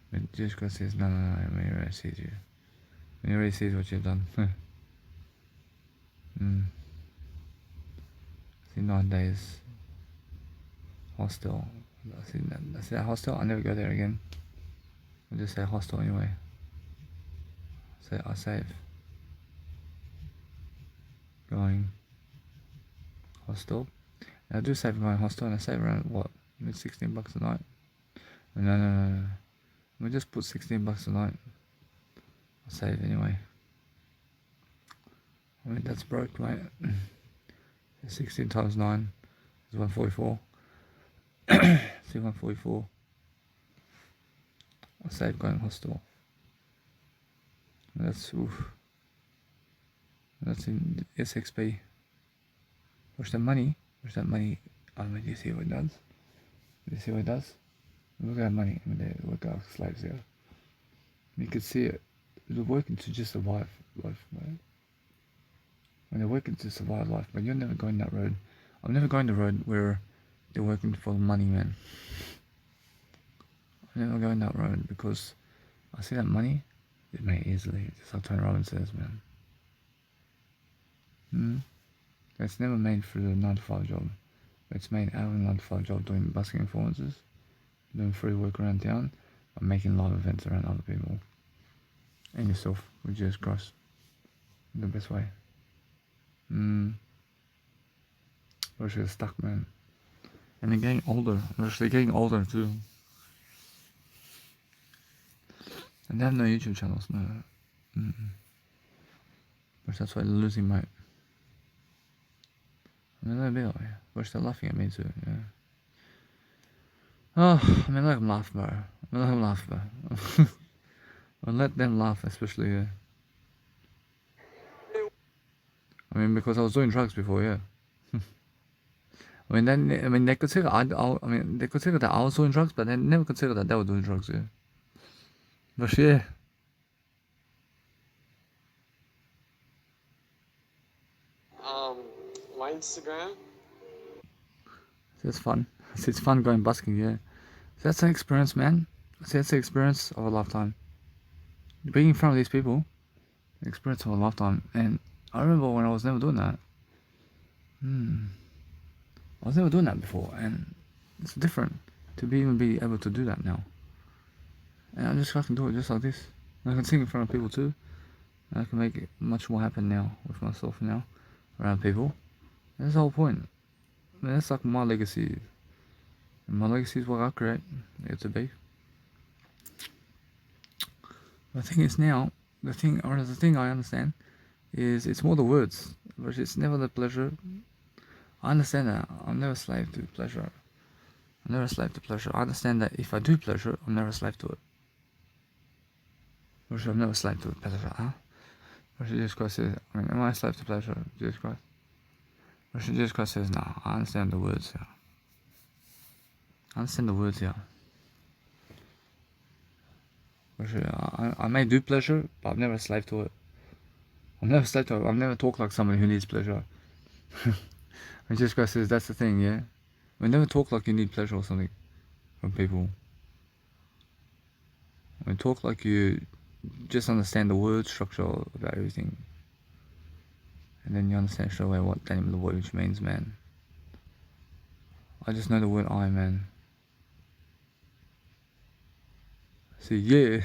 when Jesus Christ says, no, when he already sees you. When he already sees what you've done. See, 9 days. Hostel. I see that hostel, I'll never go there again. I'll just say hostel anyway. I save. Going hostel. And I do save going hostel and I save around what? Maybe $16 a night. No. We just put $16 a night. I'll save anyway. I mean that's broke, mate. 16 times 9 is 144. See 144. I'll save going hostel. That's that's in SXP. Where's that money? I mean, do you see what it does? Do you see what it does? Look at that money. I mean, they work out slaves there. You can see it. They're working to just survive life, man. And they're working to survive life, but you're never going that road. I'm never going the road where they're working for money, man. I'm never going that road because I see that money. It may easily, just like Tony Robbins says, man. It's never made for the 9-to-5 job. It's made out of a 9-to-5 job doing busking performances, doing free work around town, or making live events around other people. And yourself with Jesus Christ. The best way. We're actually stuck, man. And they're getting older. They're actually getting older too. And they have no YouTube channels, no. But that's why they're losing my. I mean, they're a bit like, but they're laughing at me too, yeah. Oh, I mean, let them laugh, bro. And let them laugh, especially, yeah. I mean, because I was doing drugs before, yeah. I mean, they consider they consider that I was doing drugs, but they never consider that they were doing drugs, yeah. But yeah. My Instagram. It's fun. It's fun going busking, yeah. So that's an experience, man. That's the experience of a lifetime. Being in front of these people, the experience of a lifetime. And I remember when I was never doing that. I was never doing that before, and it's different to even be able to do that now. And I just fucking do it just like this. And I can sing in front of people too. And I can make it much more happen now with myself now, around people. And that's the whole point. I mean, that's like my legacy. And my legacy is what I create it to be. The thing is now, the thing I understand is it's more the words, but it's never the pleasure. I understand that. I'm never a slave to pleasure. I'm never a slave to pleasure. I understand that if I do pleasure, I'm never a slave to it. Which I'm never a slave to pleasure, huh? Or Jesus Christ says, I mean, am I a slave to pleasure? Jesus Christ? Or Jesus Christ says, no, I understand the words here. I understand the words here. I may do pleasure, but I'm never a slave to it. I'm never a slave to it. I've never talked like somebody who needs pleasure. And Jesus Christ says, that's the thing, yeah? We never talk like you need pleasure or something from people. We talk like you just understand the word structure about everything. And then you understand straight away what the name of the word which means, man. I just know the word I, man. See, yeah.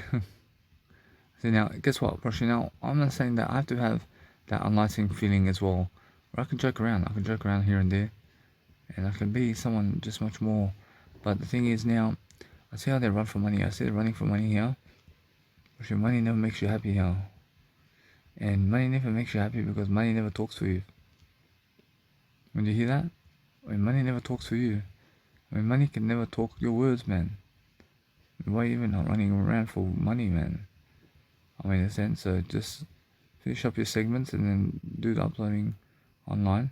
See, now, guess what, Brushy? Now, I'm not saying that I have to have that enlightening feeling as well. Where I can joke around. I can joke around here and there. And I can be someone just much more. But the thing is now, I see how they run for money. I see they're running for money here. Brushy, money never makes you happy here. And money never makes you happy because money never talks to you. When you hear that? When money never talks to you. When money can never talk your words, man. Why are you even not running around for money, man? I mean, in a sense, just finish up your segments and then do the uploading online.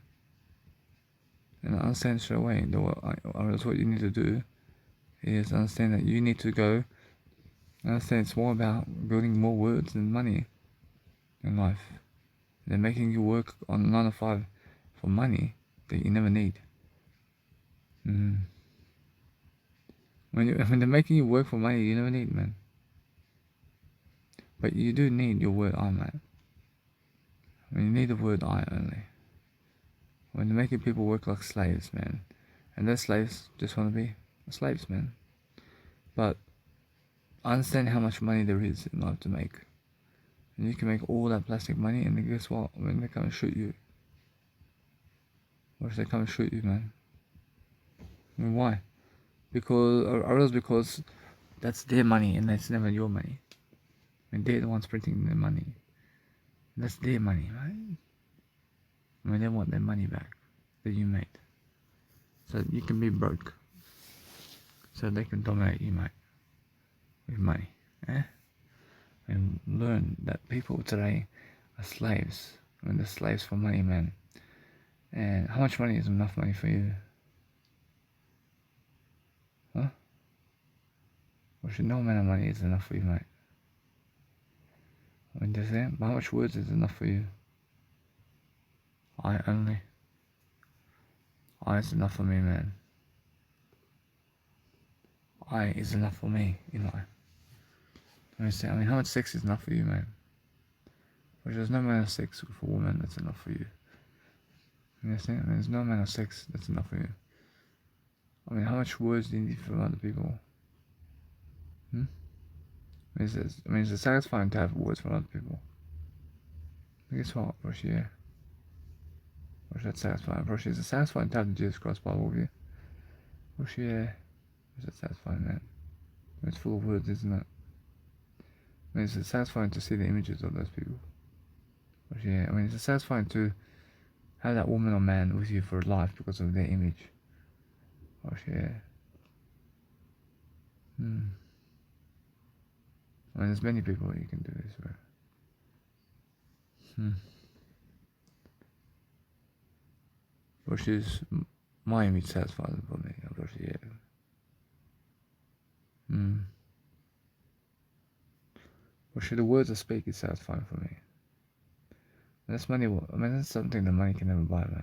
And understand straight away that's what you need to do is understand that you need to go. Understand it's more about building more words than money in life. They're making you work on 9 to 5 for money that you never need. When they're making you work for money you never need, man. But you do need your word I, man. When you need the word I only. When they're making people work like slaves, man. And those slaves just want to be slaves, man. But I understand how much money there is in life to make. And you can make all that plastic money and then guess what? When they come and shoot you. Or if they come and shoot you, man. I mean, why? Because that's their money and that's never your money. I mean, they're the ones printing their money. That's their money, right? I mean, they want their money back that you made. So you can be broke. So they can dominate you, mate. With money. Eh? And learn that people today are slaves. I mean, they're slaves for money, man. And how much money is enough money for you? Huh? Or should no amount of money is enough for you, mate? I mean, does that? How much words is enough for you? I only. I is enough for me, man. I is enough for me, you know. I mean, how much sex is enough for you, man? Which there's no amount of sex with a woman that's enough for you. You understand? I mean, there's no amount of sex that's enough for you. I mean, how much words do you need from other people? I mean, it's satisfying to have words from other people. But guess what, Roshi? Yeah. Roshi, that's satisfying. Roshi, is it satisfying to have the Jesus Christ Bible with you? Roshi, yeah. Is it satisfying, man? It's full of words, isn't it? I mean, is it satisfying to see the images of those people? Roshi, yeah. I mean, is it satisfying to have that woman or man with you for life because of their image? Roshi, yeah. I mean, there's many people that you can do this with. Versus my image satisfies for me. Versus, yeah. Versus the words I speak is satisfying for me. And that's money. I mean, that's something that money can never buy, man.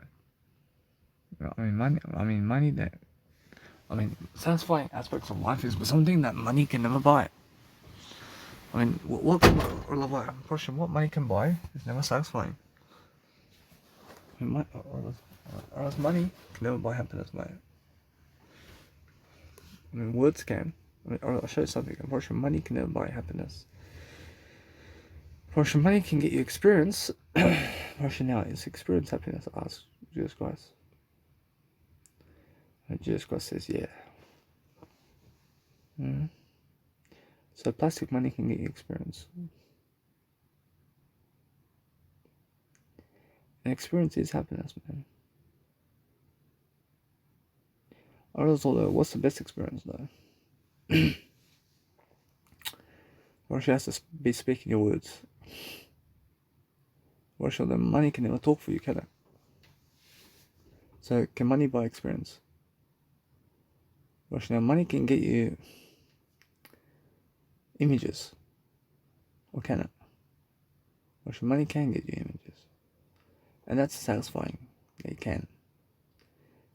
Satisfying aspects of life is something that money can never buy. I mean, what money can buy is never satisfying. I mean, money can never buy happiness, mate. I mean, words can. I mean, I'll show you something. Unfortunately, money can never buy happiness. Unfortunately, money can get you experience. Unfortunately, now it's experience happiness. Ask Jesus Christ. And Jesus Christ says, yeah. Mm. So plastic money can get you experience. And experience is happiness, man. Also, what's the best experience though? Or she has to be speaking your words. Or sure, the money can never talk for you, can it? So can money buy experience? Or sure, money can get you images. Or can it? Or sure, money can get you images. And that's satisfying. It can.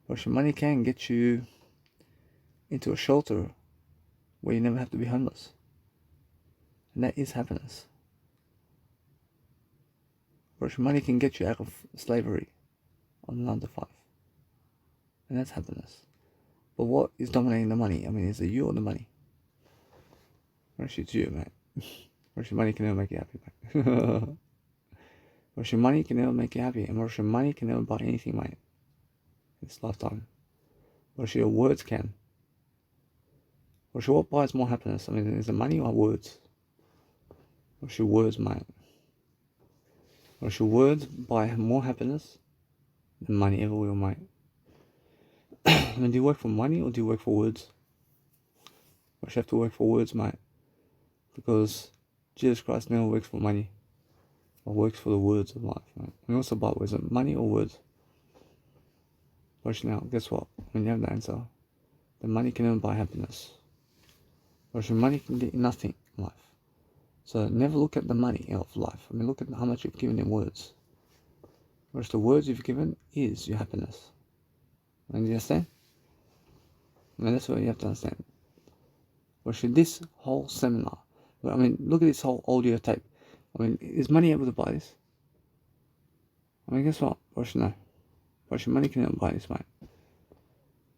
Or sure, money can get you into a shelter where you never have to be homeless. And that is happiness. Or sure, money can get you out of slavery on 9 to 5. And that's happiness. But what is dominating the money? I mean, is it you or the money? Or it's you, mate. Or your money can never make you happy, mate. Or your money can never make you happy. And your money can never buy anything, mate. In this lifetime. Or your words can. Or what buys more happiness? I mean, is it money or words? Or your words, mate? Or your words buy more happiness than money ever will, mate? I mean, do you work for money or do you work for words? Or you have to work for words, mate? Because Jesus Christ never works for money. Or works for the words of life, mate. And also about, is it money or words? But now, guess what? When you have the answer, then money can never buy happiness. Or money can get nothing in life. So never look at the money of life. I mean, look at how much you've given in words. Whereas the words you've given is your happiness. And you understand? And that's what you have to understand. Whereas this whole seminar, I mean, look at this whole audio tape. I mean, is money able to buy this? I mean, guess what? Whereas no. Whereas money can never buy this, mate.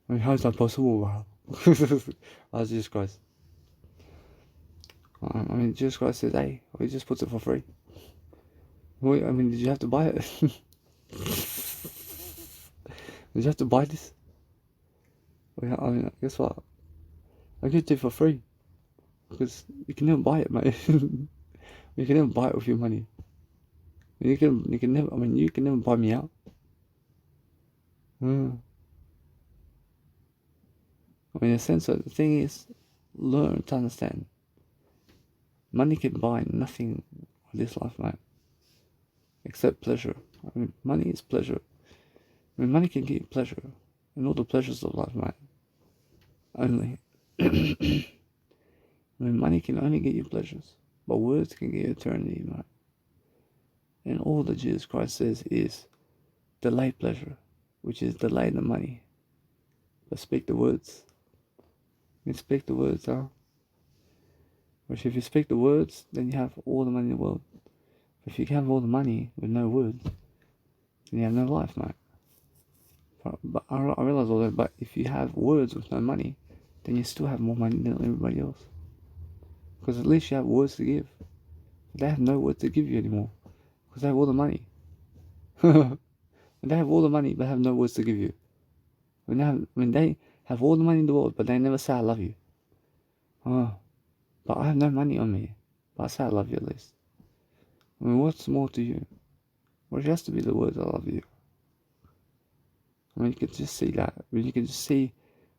I mean, how is that possible, bro? Oh, Jesus Christ. I mean, Jesus Christ says, hey, he just puts it for free. Wait, I mean, did you have to buy it? Did you have to buy this? I mean, guess what? I give it to you for free. Because you can never buy it, mate. You can never buy it with your money. You can never, I mean, you can never buy me out. I mean, in a sense, the thing is, learn to understand. Money can buy nothing of this life, mate. Except pleasure. I mean, money is pleasure. I mean, money can give you pleasure. And all the pleasures of life, mate. Only. I mean, money can only get you pleasures. But words can get you eternity, mate. And all that Jesus Christ says is delayed pleasure, which is delayed the money. But speak the words. You speak the words, huh? Which if you speak the words, then you have all the money in the world. If you have all the money with no words, then you have no life, mate. But I realize all that, but if you have words with no money, then you still have more money than everybody else. Because at least you have words to give. They have no words to give you anymore. Because they have all the money. And they have all the money, but have no words to give you. When they have all the money in the world, but they never say I love you. Oh, but I have no money on me. But I say I love you at least. I mean, what's more to you? Well, it has to be the words I love you. I mean, you can just see that. I mean, you can just see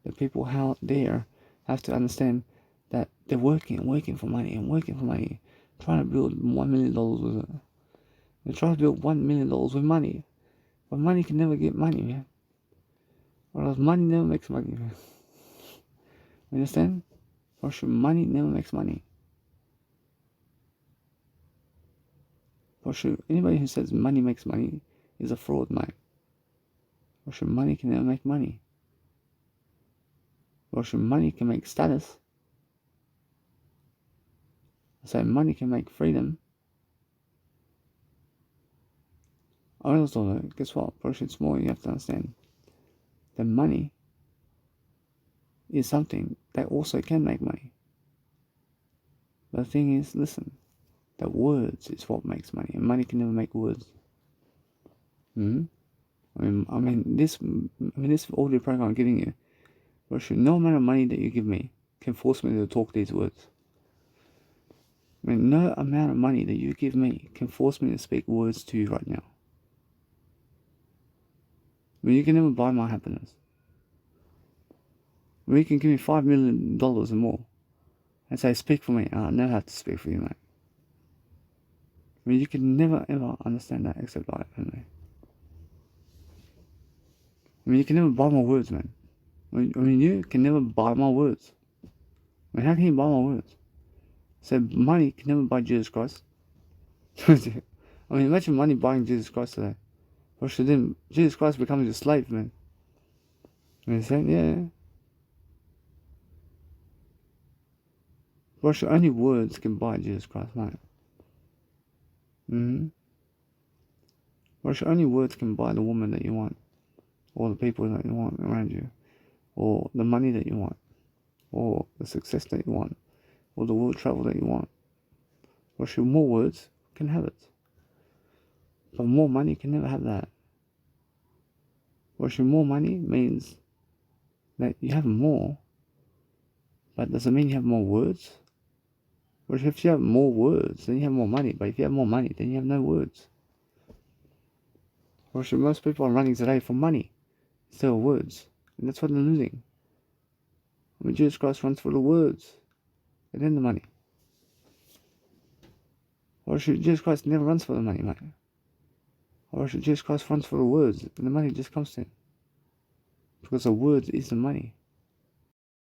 the people out there have to understand that they're working for money, trying to build $1 million with it. They try to build $1 million with money. But money can never get money, man. Or else money never makes money, man. You understand? Or sure, money never makes money. For sure, anybody who says money makes money is a fraud, mate. For sure, money can never make money. For sure, money can make status. I say money can make freedom. I also know, guess what? For sure, it's more you have to understand. That money is something that also can make money. But the thing is, listen, that words is what makes money, and money can never make words. I mean, this audio program I'm giving you, for sure, no amount of money that you give me can force me to talk these words. I mean, no amount of money that you give me can force me to speak words to you right now. I mean, you can never buy my happiness. I mean, you can give me $5 million or more and say, speak for me. I'll never have to speak for you, mate. I mean, you can never, ever understand that except like me. I mean, you can never buy my words, man. I mean, you can never buy my words. I mean, how can you buy my words? So money can never buy Jesus Christ. I mean, imagine money buying Jesus Christ today. Or should then Jesus Christ becomes your slave, man? I mean, saying, yeah. Or should only words can buy Jesus Christ, mate? Or should only words can buy the woman that you want, or the people that you want around you, or the money that you want, or the success that you want, or the world travel that you want. Or should more words can have it, but more money can never have that. Or should more money means that you have more, but does it mean you have more words? Or if you have more words, then you have more money, but if you have more money, then you have no words. Or should most people are running today for money instead of words, and that's what they're losing. I mean, Jesus Christ runs for the words and then the money. Or should Jesus Christ never runs for the money, mate? Or should Jesus Christ runs for the words and the money just comes to him? Because the words is the money.